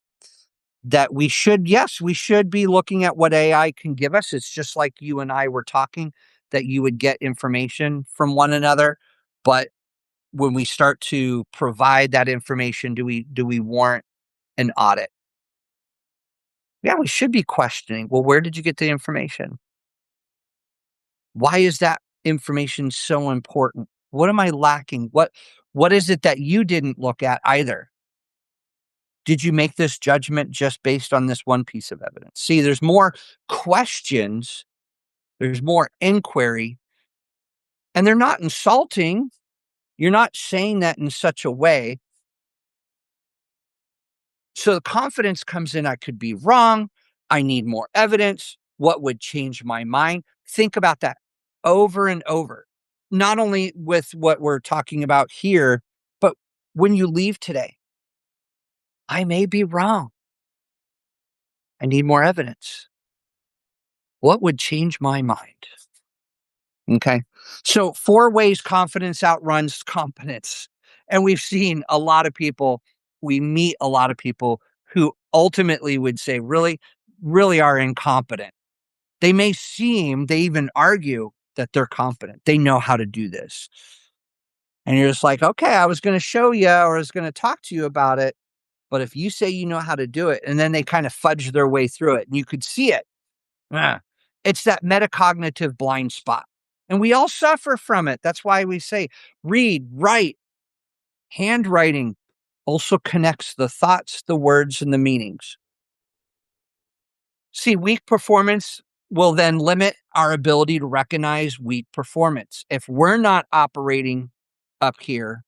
That we should, yes, we should be looking at what AI can give us. It's just like you and I were talking, that you would get information from one another. But when we start to provide that information, do we warrant an audit? Yeah, we should be questioning, well, where did you get the information? Why is that information so important? What am I lacking? What is it that you didn't look at either? Did you make this judgment just based on this one piece of evidence? See, there's more questions, there's more inquiry, and they're not insulting. You're not saying that in such a way. So the confidence comes in, I could be wrong. I need more evidence. What would change my mind? Think about that over and over. Not only with what we're talking about here, but when you leave today, I may be wrong. I need more evidence. What would change my mind? Okay. So, 4 ways confidence outruns competence. And we've seen a lot of people, we meet a lot of people who ultimately would say, really, really are incompetent. They even argue that they're competent. They know how to do this. And you're just like, okay, I was going to show you or I was going to talk to you about it. But if you say you know how to do it, and then they kind of fudge their way through it, and you could see it, ah, it's that metacognitive blind spot. And we all suffer from it. That's why we say read, write, handwriting also connects the thoughts, the words, and the meanings. See, weak performance will then limit our ability to recognize weak performance. If we're not operating up here,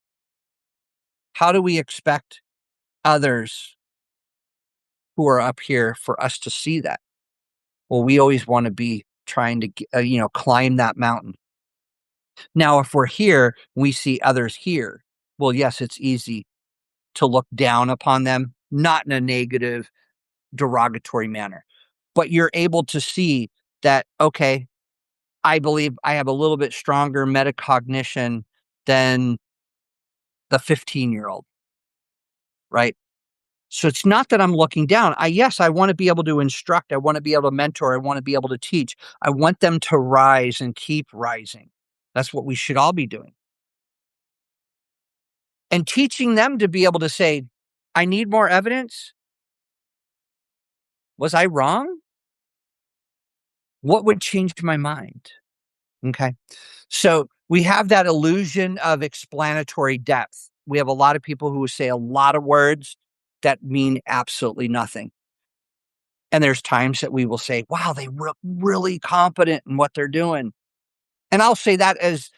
how do we expect others who are up here for us to see that? Well, we always want to be trying to, climb that mountain. Now, if we're here, we see others here. Well, yes, it's easy to look down upon them, not in a negative, derogatory manner, but you're able to see that, okay, I believe I have a little bit stronger metacognition than the 15-year-old, right? So it's not that I'm looking down. Yes, I want to be able to instruct. I want to be able to mentor. I want to be able to teach. I want them to rise and keep rising. That's what we should all be doing. And teaching them to be able to say, I need more evidence. Was I wrong? What would change my mind? Okay. So we have that illusion of explanatory depth. We have a lot of people who say a lot of words that mean absolutely nothing. And there's times that we will say, wow, they were really competent in what they're doing. And I'll say that as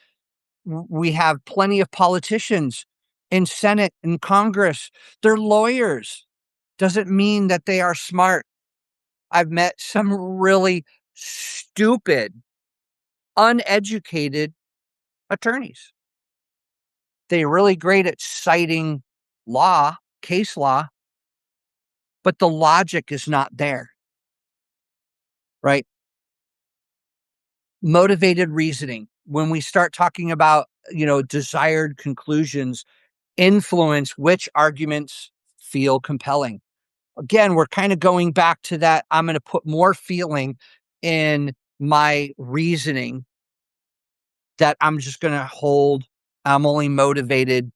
we have plenty of politicians in Senate and Congress. They're lawyers. Doesn't mean that they are smart. I've met some really stupid, uneducated attorneys. They're really great at citing law, case law, but the logic is not there, right? Motivated reasoning. When we start talking about, desired conclusions, influence which arguments feel compelling. Again, we're kind of going back to that. I'm going to put more feeling in my reasoning that I'm just going to hold. I'm only motivated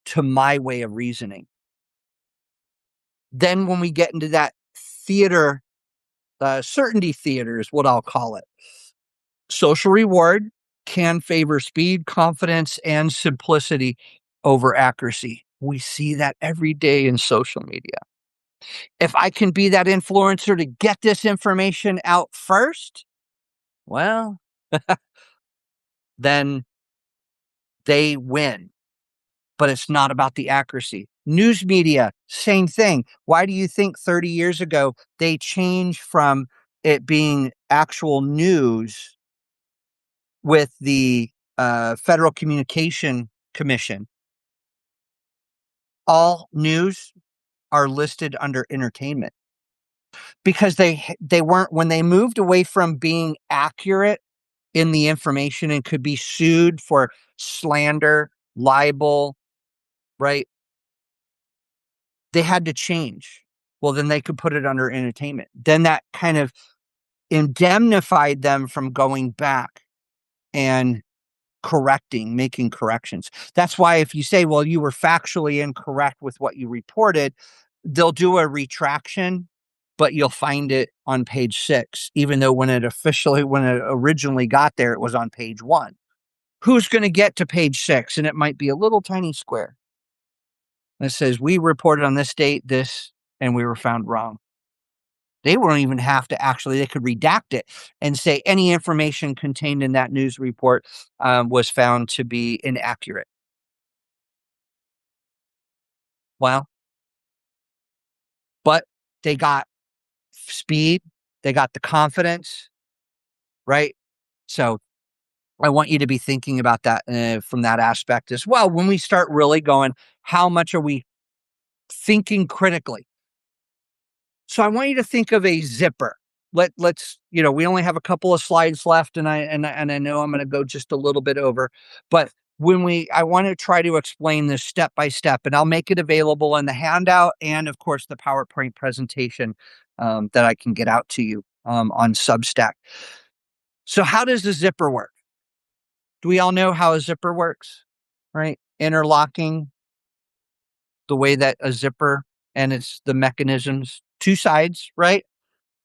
to my way of reasoning. Then when we get into that theater, certainty theater is what I'll call it. Social reward can favor speed, confidence, and simplicity over accuracy. We see that every day in social media. If I can be that influencer to get this information out first, well, then they win. But it's not about the accuracy. News media, same thing. Why do you think 30 years ago they changed from it being actual news with the Federal Communication Commission? All news are listed under entertainment because they weren't, when they moved away from being accurate in the information and could be sued for slander, libel, right? They had to change. Well, then they could put it under entertainment. Then that kind of indemnified them from going back and making corrections. That's why if you say, well, you were factually incorrect with what you reported, they'll do a retraction, but you'll find it on page 6, even though when it originally got there, it was on page 1. Who's going to get to page 6? And it might be a little tiny square that says, we reported on this date, this, and we were found wrong. They won't even have to they could redact it and say any information contained in that news report was found to be inaccurate. Well, but they got speed, they got the confidence, right? So I want you to be thinking about that from that aspect as well. When we start really going, how much are we thinking critically? So I want you to think of a zipper. Let's, we only have a couple of slides left, and I know I'm going to go just a little bit over, but I want to try to explain this step by step, and I'll make it available in the handout and of course the PowerPoint presentation that I can get out to you on Substack. So how does the zipper work? Do we all know how a zipper works, right? Interlocking, the way that a zipper and it's the mechanisms, two sides, right?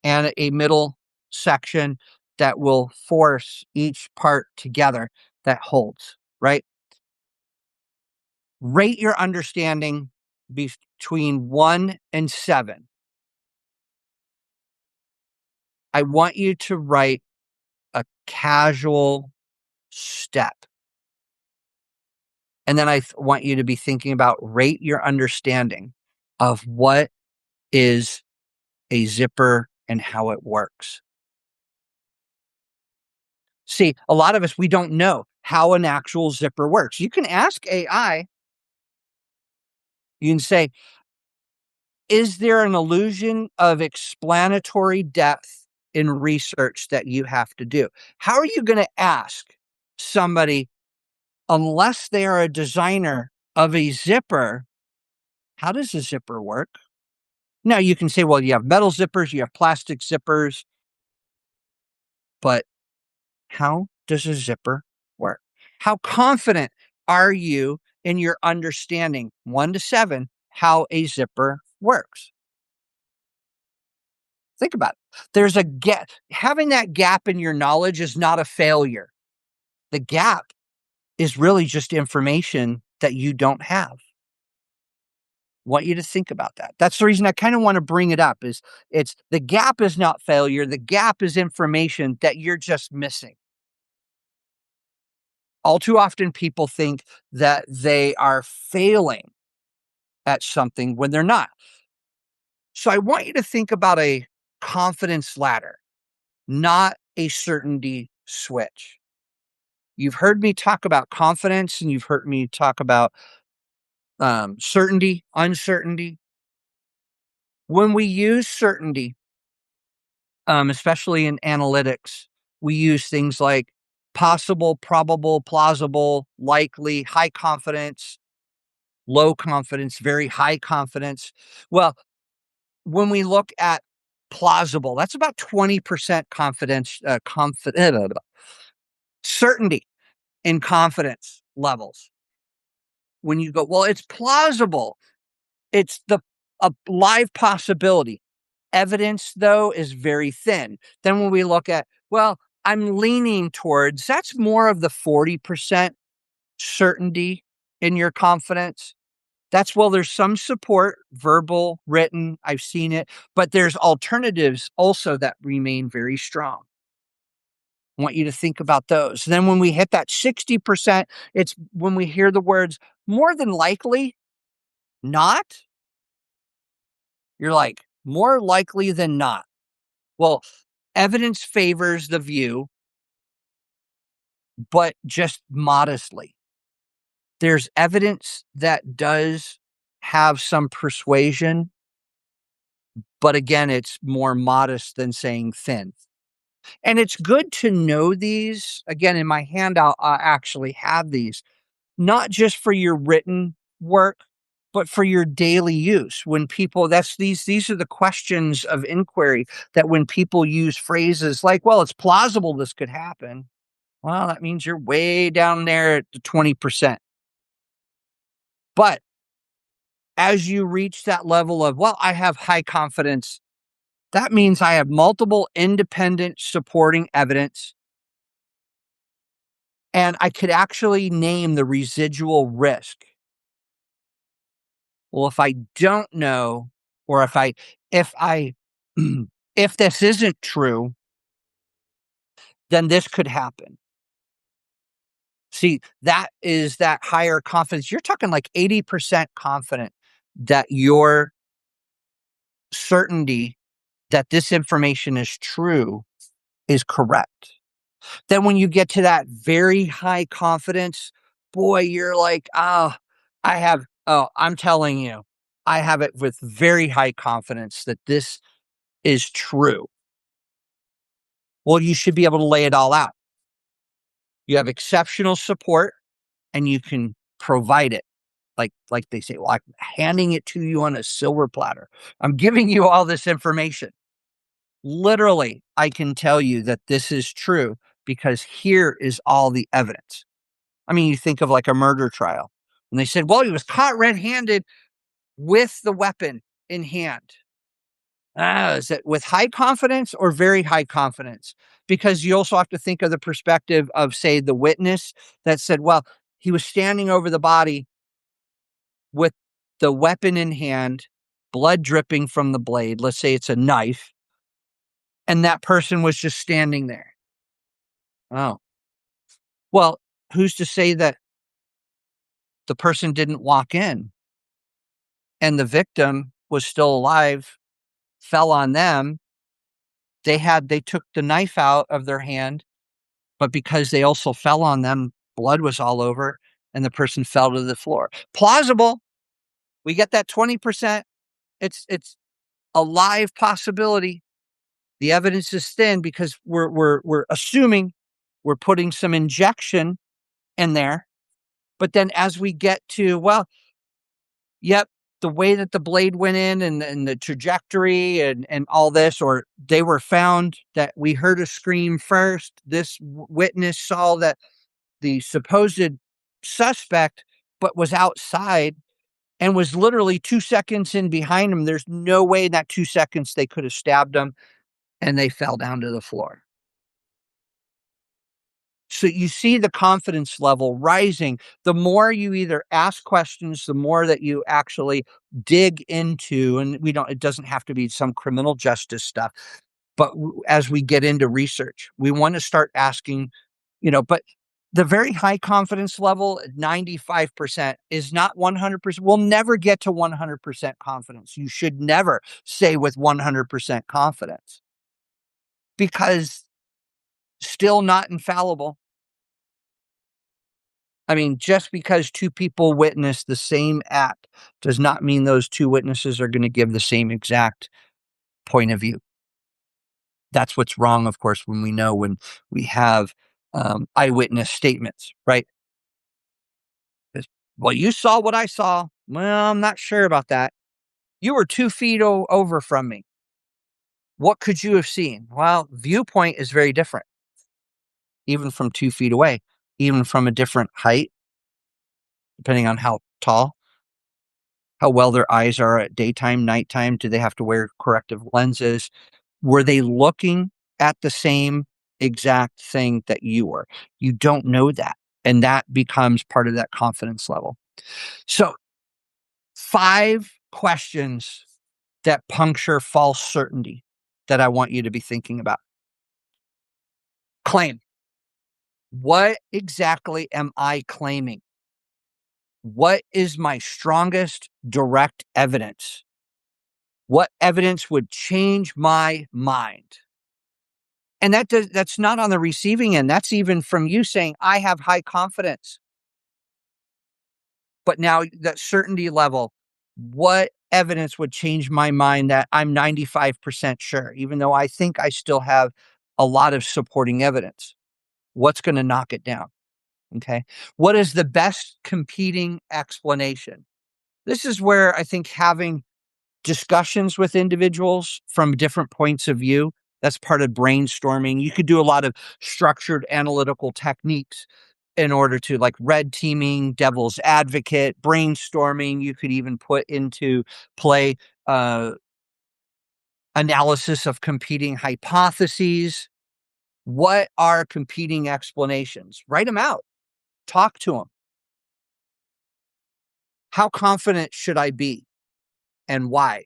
And a middle section that will force each part together that holds, right? Rate your understanding between 1 and 7. I want you to write a casual step. And then want you to be thinking about rate your understanding of what is a zipper and how it works. See, a lot of us, we don't know how an actual zipper works. You can ask AI, you can say, is there an illusion of explanatory depth in research that you have to do? How are you going to ask somebody, unless they are a designer of a zipper, how does a zipper work? Now you can say, well, you have metal zippers, you have plastic zippers, but how does a zipper work? How confident are you in your understanding, 1 to 7, how a zipper works? Think about it. There's a gap. Having that gap in your knowledge is not a failure. The gap is really just information that you don't have. Want you to think about that. That's the reason I kind of want to bring it up is it's the gap is not failure. The gap is information that you're just missing. All too often people think that they are failing at something when they're not. So I want you to think about a confidence ladder, not a certainty switch. You've heard me talk about confidence and you've heard me talk about certainty, uncertainty. When we use certainty, especially in analytics, we use things like possible, probable, plausible, likely, high confidence, low confidence, very high confidence. Well, when we look at plausible, that's about 20% confidence, certainty in confidence levels. When you go, well, it's plausible. It's a live possibility. Evidence, though, is very thin. Then when we look at, well, I'm leaning towards, that's more of the 40% certainty in your confidence. That's, well, there's some support, verbal, written, I've seen it, but there's alternatives also that remain very strong. I want you to think about those. Then when we hit that 60%, it's when we hear the words more than likely, not, you're like, more likely than not. Well, evidence favors the view, but just modestly. There's evidence that does have some persuasion, but again, it's more modest than saying thin. And it's good to know these. Again, in my handout, I actually have these, not just for your written work, but for your daily use. When people, these are the questions of inquiry that when people use phrases like, well, it's plausible this could happen. Well, that means you're way down there at the 20%. But as you reach that level of, well, I have high confidence, that means I have multiple independent supporting evidence. And I could actually name the residual risk. Well, if I don't know, or if if this isn't true, then this could happen. See, that is that higher confidence. You're talking like 80% confident that your certainty that this information is true is correct. Then when you get to that very high confidence, boy, you're like, I'm telling you, I have it with very high confidence that this is true. Well, you should be able to lay it all out. You have exceptional support and you can provide it. Like they say, well, I'm handing it to you on a silver platter. I'm giving you all this information. Literally, I can tell you that this is true because here is all the evidence. I mean, you think of like a murder trial. And they said, well, he was caught red-handed with the weapon. in hand. Is it with high confidence or very high confidence? Because you also have to think of the perspective of, say, the witness that said, well, he was standing over the body with the weapon in hand, blood dripping from the blade. Let's say it's a knife, and that person was just standing there. Oh, well, who's to say that the person didn't walk in and the victim was still alive, fell on them? They took the knife out of their hand, but because they also fell on them, blood was all over and the person fell to the floor. Plausible. We get that 20%. It's a live possibility. The evidence is thin because we're assuming we're putting some injection in there. But then as we get to, well, yep, the way that the blade went in and the trajectory and all this, or they were found that we heard a scream first. This witness saw that the supposed suspect, but was outside and was literally 2 seconds in behind him. There's no way in that 2 seconds they could have stabbed him, and they fell down to the floor. So you see the confidence level rising. The more you either ask questions, the more that you actually dig into, and it doesn't have to be some criminal justice stuff, but as we get into research, we want to start asking, but the very high confidence level, 95%, is not 100%. We'll never get to 100% confidence. You should never say with 100% confidence, because still not infallible. I mean, just because two people witness the same act does not mean those two witnesses are going to give the same exact point of view. That's what's wrong, of course, when we have eyewitness statements, right? Well, you saw what I saw. Well, I'm not sure about that. You were 2 feet over from me. What could you have seen? Well, viewpoint is very different, even from 2 feet away, even from a different height, depending on how tall, how well their eyes are at daytime, nighttime. Do they have to wear corrective lenses? Were they looking at the same exact thing that you were? You don't know that. And that becomes part of that confidence level. So 5 questions that puncture false certainty that I want you to be thinking about. Claim. What exactly am I claiming? What is my strongest direct evidence? What evidence would change my mind? And that's not on the receiving end. That's even from you saying, I have high confidence. But now that certainty level, what evidence would change my mind that I'm 95% sure, even though I think I still have a lot of supporting evidence? What's going to knock it down? Okay. What is the best competing explanation? This is where I think having discussions with individuals from different points of view, that's part of brainstorming. You could do a lot of structured analytical techniques in order to, like, red teaming, devil's advocate, brainstorming. You could even put into play analysis of competing hypotheses. What are competing explanations? Write them out. Talk to them. How confident should I be and why?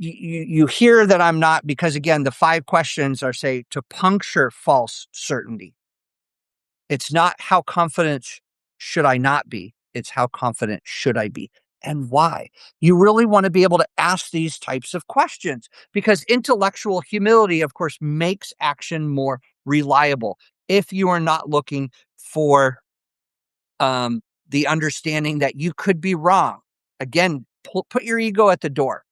You hear that I'm not, because again, the 5 questions are, say, to puncture false certainty. It's not how confident should I not be. It's how confident should I be and why. You really want to be able to ask these types of questions, because intellectual humility, of course, makes action more reliable. If you are not looking for the understanding that you could be wrong, again, put your ego at the door.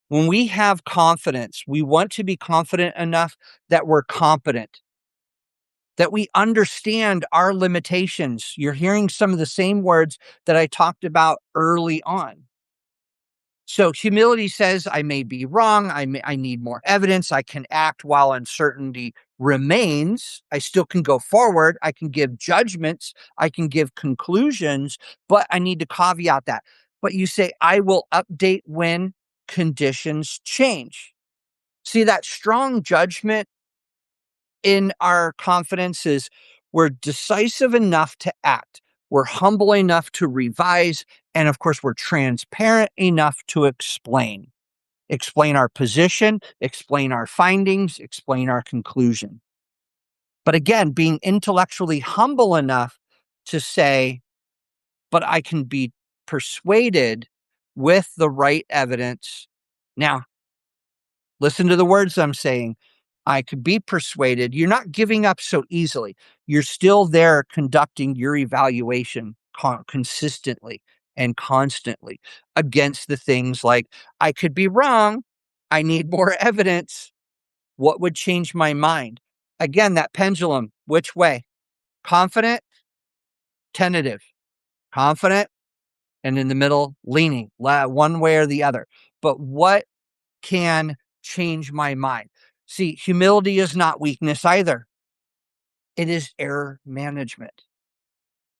When we have confidence, we want to be confident enough that we're competent, that we understand our limitations. You're hearing some of the same words that I talked about early on. So humility says, I may be wrong. I need more evidence. I can act while uncertainty remains. I still can go forward. I can give judgments. I can give conclusions, but I need to caveat that. But you say, I will update when conditions change. See, that strong judgment in our confidence is we're decisive enough to act, we're humble enough to revise, and of course, we're transparent enough to explain our position, explain our findings, explain our conclusion. But again, being intellectually humble enough to say, but I can be persuaded with the right evidence. Now, listen to the words I'm saying. I could be persuaded. You're not giving up so easily. You're still there conducting your evaluation consistently and constantly against the things like, I could be wrong. I need more evidence. What would change my mind? Again, that pendulum, which way? Confident, tentative, confident, and in the middle, leaning one way or the other. But what can change my mind? See, humility is not weakness either. It is error management.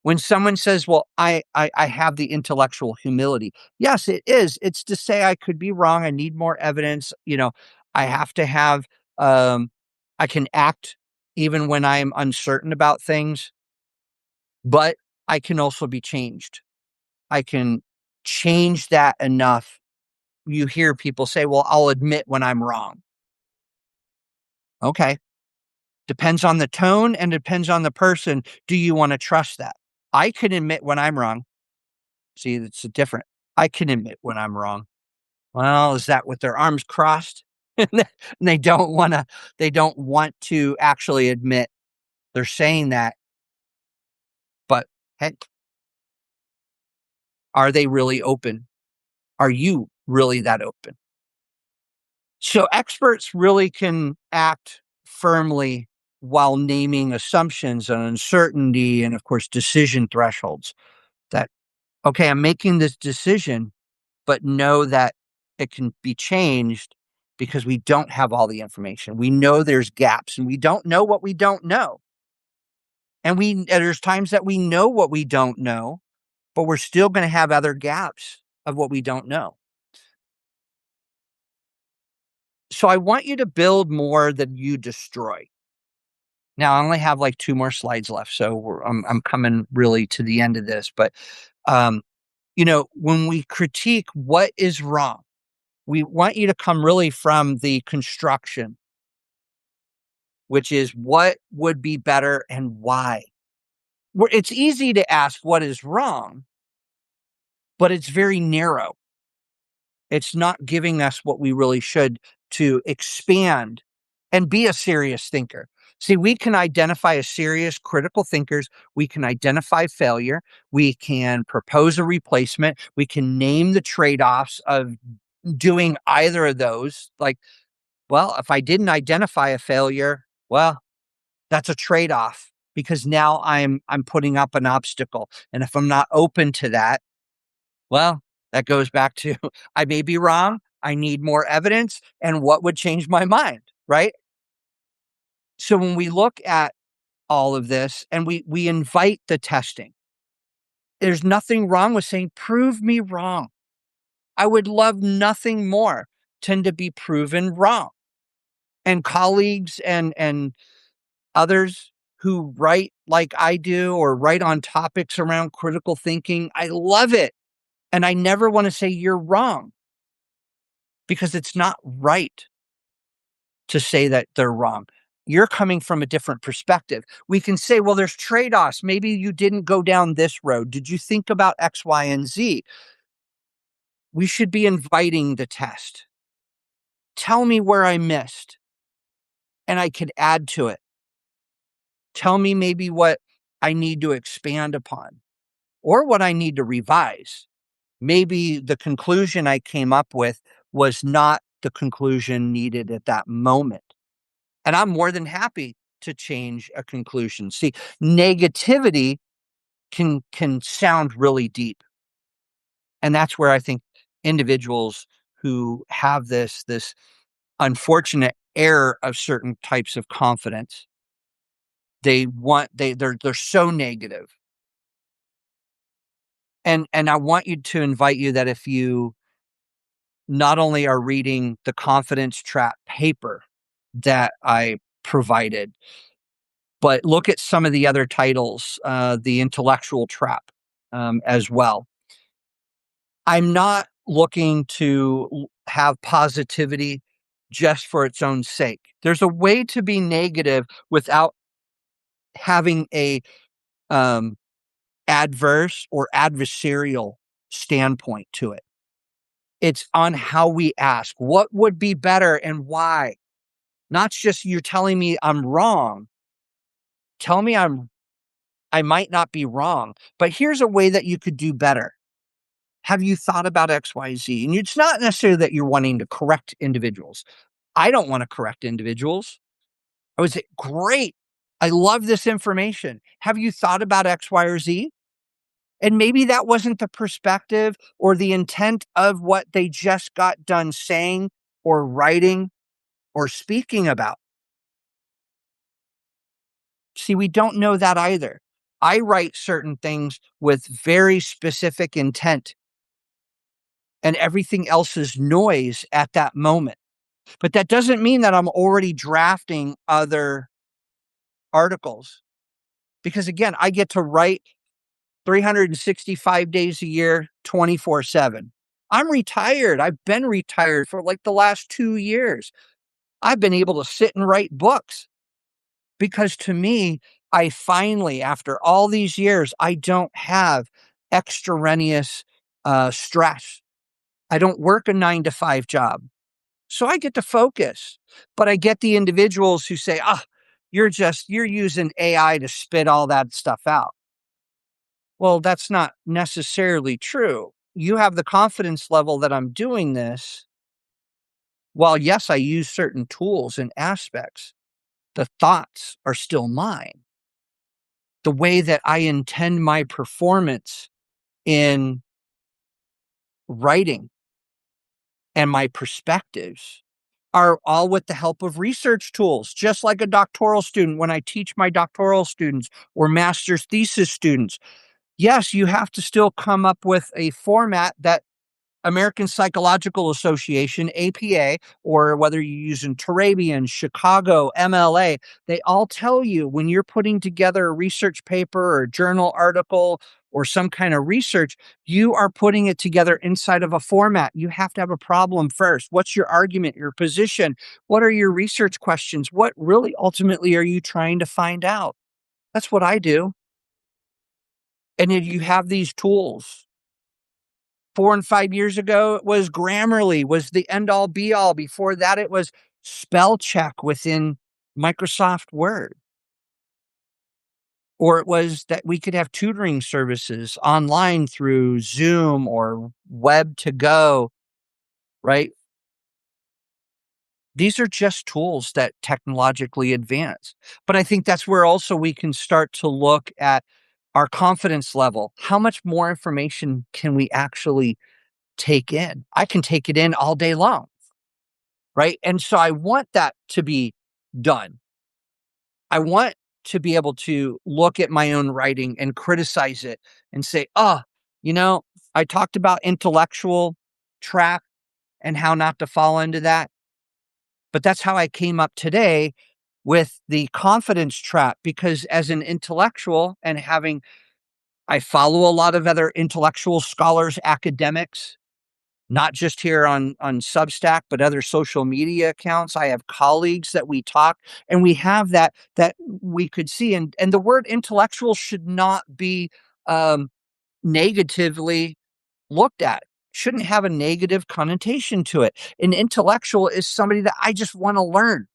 When someone says, well, I have the intellectual humility. Yes, it is. It's to say I could be wrong. I need more evidence. I have to have, I can act even when I'm uncertain about things, but I can also be changed. I can change that enough. You hear people say, well, I'll admit when I'm wrong. Okay. Depends on the tone and depends on the person. Do you want to trust that? I can admit when I'm wrong. See, it's different. I can admit when I'm wrong. Well, is that with their arms crossed? And they don't want to actually admit they're saying that. But hey, are they really open? Are you really that open? So experts really can act firmly while naming assumptions and uncertainty and, of course, decision thresholds that, okay, I'm making this decision, but know that it can be changed because we don't have all the information. We know there's gaps and we don't know what we don't know. And there's times that we know what we don't know, but we're still going to have other gaps of what we don't know. So I want you to build more than you destroy. Now I only have like 2 more slides left, so I'm coming really to the end of this. But um, when we critique what is wrong, we want you to come really from the construction, which is what would be better and why. It's easy to ask what is wrong, but it's very narrow. It's not giving us what we really should to expand and be a serious thinker. See, we can identify as serious critical thinkers. We can identify failure. We can propose a replacement. We can name the trade-offs of doing either of those. Like, well, if I didn't identify a failure, well, that's a trade-off because now I'm putting up an obstacle. And if I'm not open to that, well, that goes back to I may be wrong. I need more evidence. And what would change my mind, right? So when we look at all of this and we invite the testing, there's nothing wrong with saying, prove me wrong. I would love nothing more than to be proven wrong. And colleagues and others who write like I do or write on topics around critical thinking, I love it. And I never want to say you're wrong because it's not right to say that they're wrong. You're coming from a different perspective. We can say, well, there's trade-offs. Maybe you didn't go down this road. Did you think about X, Y, and Z? We should be inviting the test. Tell me where I missed, and I could add to it. Tell me maybe what I need to expand upon or what I need to revise. Maybe the conclusion I came up with was not the conclusion needed at that moment. And I'm more than happy to change a conclusion. See, negativity can sound really deep. And that's where I think individuals who have this unfortunate error of certain types of confidence, they're so negative. And I want you to invite you that if you not only are reading the confidence trap paper that I provided, but look at some of the other titles, the intellectual trap, as well. I'm not looking to have positivity just for its own sake. There's a way to be negative without having a um, adverse or adversarial standpoint to it. It's on how we ask what would be better and why. Not just you're telling me I'm wrong. Tell me I might not be wrong, but here's a way that you could do better. Have you thought about XYZ? And it's not necessarily that you're wanting to correct individuals. I don't want to correct individuals. I would say, great. I love this information. Have you thought about X, Y, or Z? And maybe that wasn't the perspective or the intent of what they just got done saying or writing or speaking about. See, we don't know that either. I write certain things with very specific intent, and everything else is noise at that moment. But that doesn't mean that I'm already drafting other articles, because again, I get to write 365 days a year, 24/7. I'm retired. I've been retired for like the last 2 years. I've been able to sit and write books because to me, I finally, after all these years, I don't have extraneous stress. I don't work a 9 to 5 job. So I get to focus. But I get the individuals who say, you're using AI to spit all that stuff out. Well, that's not necessarily true. You have the confidence level that I'm doing this. While, yes, I use certain tools and aspects, the thoughts are still mine. The way that I intend my performance in writing and my perspectives are all with the help of research tools, just like a doctoral student when I teach my doctoral students or master's thesis students. Yes, you have to still come up with a format that American Psychological Association, APA, or whether you're using Turabian, Chicago, MLA, they all tell you when you're putting together a research paper or a journal article or some kind of research, you are putting it together inside of a format. You have to have a problem first. What's your argument, your position? What are your research questions? What really ultimately are you trying to find out? That's what I do. And then you have these tools. 4 and 5 years ago, it was Grammarly was the end all be all. Before that, it was spell check within Microsoft Word. Or it was that we could have tutoring services online through Zoom or Web to Go, right? These are just tools that technologically advance. But I think that's where also we can start to look at our confidence level. How much more information can we actually take in? I can take it in all day long. Right? And so I want that to be done. I want to be able to look at my own writing and criticize it and say, you know, I talked about intellectual trap and how not to fall into that. But that's how I came up today with the confidence trap, because as an intellectual and I follow a lot of other intellectual scholars, academics, not just here on Substack, but other social media accounts. I have colleagues that we talk, and we have that we could see, and the word intellectual should not be negatively looked at. Shouldn't have a negative connotation to it. An intellectual is somebody that I just want to learn.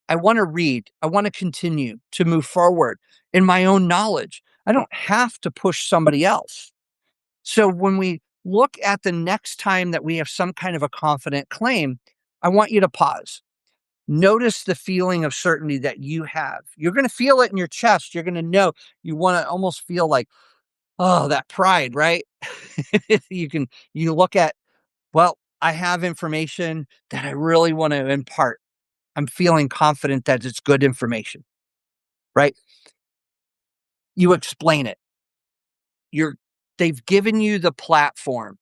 I want to read. I want to continue to move forward in my own knowledge. I don't have to push somebody else. So when we look at the next time that we have some kind of a confident claim, I want you to pause. Notice the feeling of certainty that you have. You're going to feel it in your chest. You're going to know. You want to almost feel like, oh, that pride, right? You look at, well, I have information that I really want to impart. I'm feeling confident that it's good information, right? You explain it. You're They've given you the platform.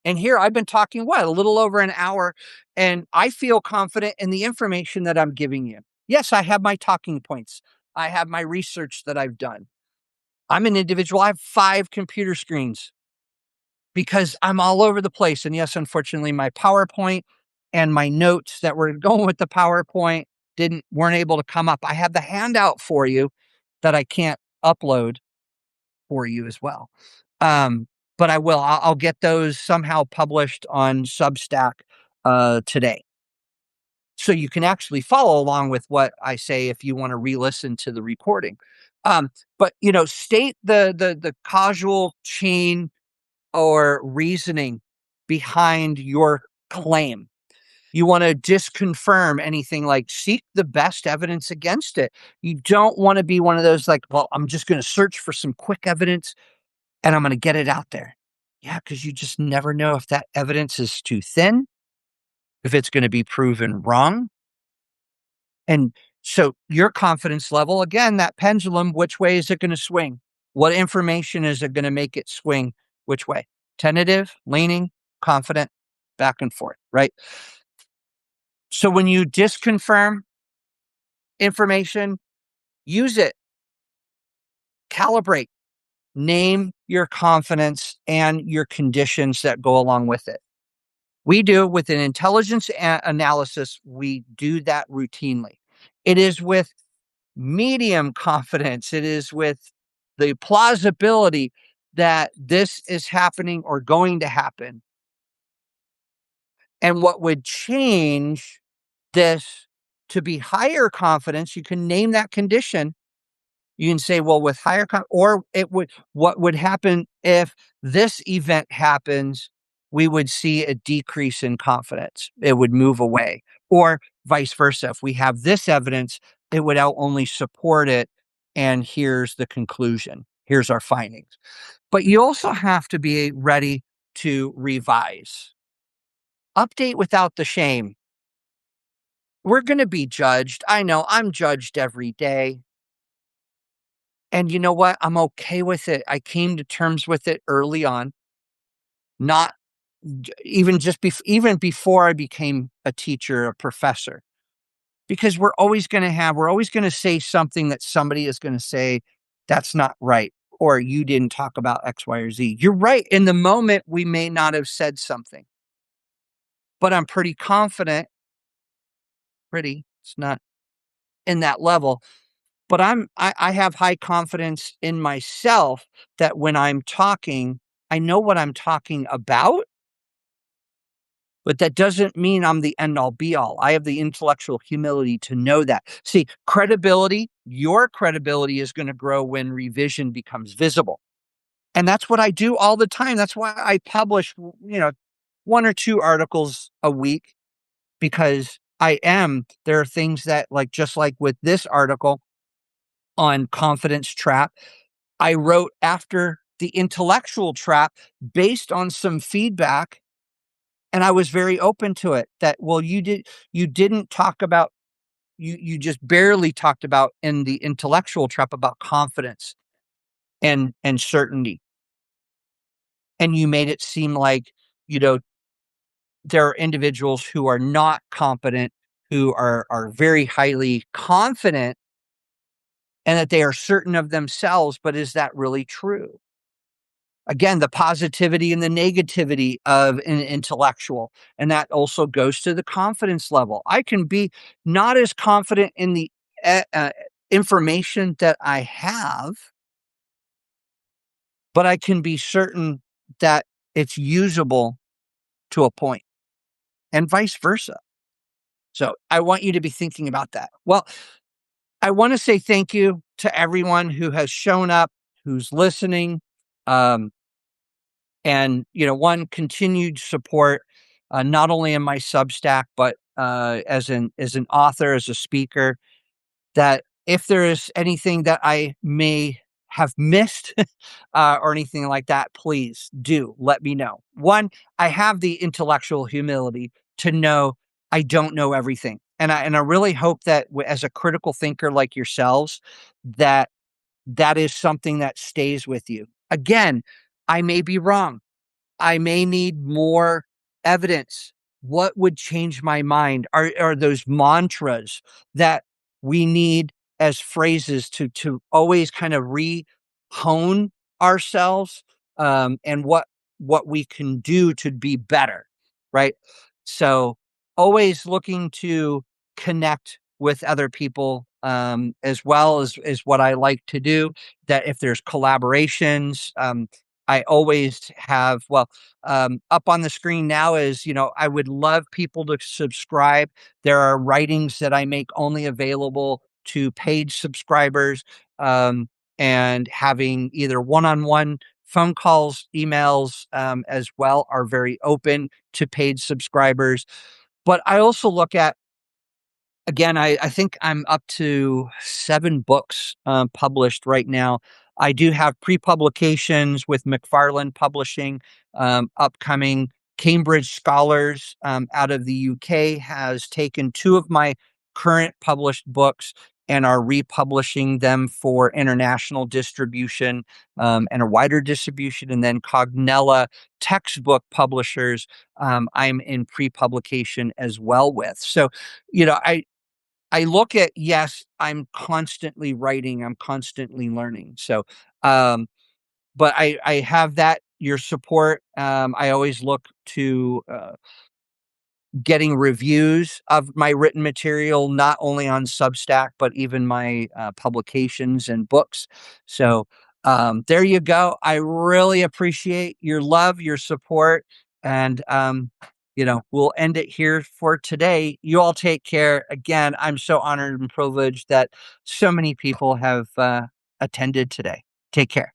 And here I've been talking, what, a little over an hour, and I feel confident in the information that I'm giving you. Yes, I have my talking points. I have my research that I've done. I'm an individual. I have 5 computer screens because I'm all over the place. And yes, unfortunately, my PowerPoint and my notes that were going with the PowerPoint weren't able to come up. I have the handout for you that I can't upload for you as well. But I will. I'll get those somehow published on Substack today, so you can actually follow along with what I say if you want to re-listen to the recording. Um, but state the causal chain or reasoning behind your claim. You want to disconfirm anything, like seek the best evidence against it. You don't want to be one of those like, well, I'm just going to search for some quick evidence and I'm going to get it out there. Yeah, because you just never know if that evidence is too thin, if it's going to be proven wrong. And so your confidence level, again, that pendulum, which way is it going to swing? What information is it going to make it swing which way? Tentative, leaning, confident, back and forth, right? So when you disconfirm information, use it, calibrate, name your confidence and your conditions that go along with it. We do with an intelligence analysis, we do that routinely. It is with medium confidence, it is with the plausibility that this is happening or going to happen. And what would change this to be higher confidence, you can name that condition. You can say, well, with higher or what would happen if this event happens, we would see a decrease in confidence. It would move away, or vice versa. If we have this evidence, it would only support it. And here's the conclusion. Here's our findings. But you also have to be ready to revise. Update without the shame. We're going to be judged. I know I'm judged every day. And you know what? I'm okay with it. I came to terms with it early on, not even before I became a teacher, a professor, because we're always going to say something that somebody is going to say, that's not right, or you didn't talk about X, Y, or Z. You're right. In the moment, we may not have said something, but I'm pretty confident, it's not in that level. But I have high confidence in myself that when I'm talking, I know what I'm talking about, but that doesn't mean I'm the end all be all. I have the intellectual humility to know that. See, your credibility is going to grow when revision becomes visible. And that's what I do all the time. That's why I publish, 1 or 2 articles a week, because there are things that, like, just like with this article on confidence trap, I wrote after the intellectual trap based on some feedback, and I was very open to it that, well, you didn't talk about, you just barely talked about in the intellectual trap about confidence and certainty. And you made it seem like, you know, there are individuals who are not competent, who are very highly confident, and that they are certain of themselves, but is that really true? Again, the positivity and the negativity of an intellectual. And that also goes to the confidence level. I can be not as confident in the information that I have, but I can be certain that it's usable to a point, and vice versa. So I want you to be thinking about that. Well, I want to say thank you to everyone who has shown up, who's listening. Um, and one, continued support, not only in my Substack, but as an author, as a speaker, that if there is anything that I may have missed or anything like that, please do let me know. One, I have the intellectual humility to know I don't know everything, and I really hope that as a critical thinker like yourselves, that is something that stays with you. Again, I may be wrong. I may need more evidence. What would change my mind? Are those mantras that we need as phrases to always kind of hone ourselves, and what we can do to be better, right? So always looking to connect with other people, as well as what I like to do. That if there's collaborations, I always have, well, up on the screen now is, I would love people to subscribe. There are writings that I make only available to paid subscribers, and having either one-on-one phone calls, emails, as well, are very open to paid subscribers. But I also look at, again, I think I'm up to 7 books, published right now. I do have pre-publications with McFarland Publishing, upcoming. Cambridge Scholars, out of the UK, has taken 2 of my current published books and are republishing them for international distribution, and a wider distribution. And then Cognella Textbook Publishers, I'm in pre-publication as well with. So, I look at, yes, I'm constantly writing, I'm constantly learning. So, um, but I have that, your support. I always look to, getting reviews of my written material, not only on Substack, but even my, publications and books. So, there you go. I really appreciate your love, your support, and, we'll end it here for today. You all take care. Again, I'm so honored and privileged that so many people have, attended today. Take care.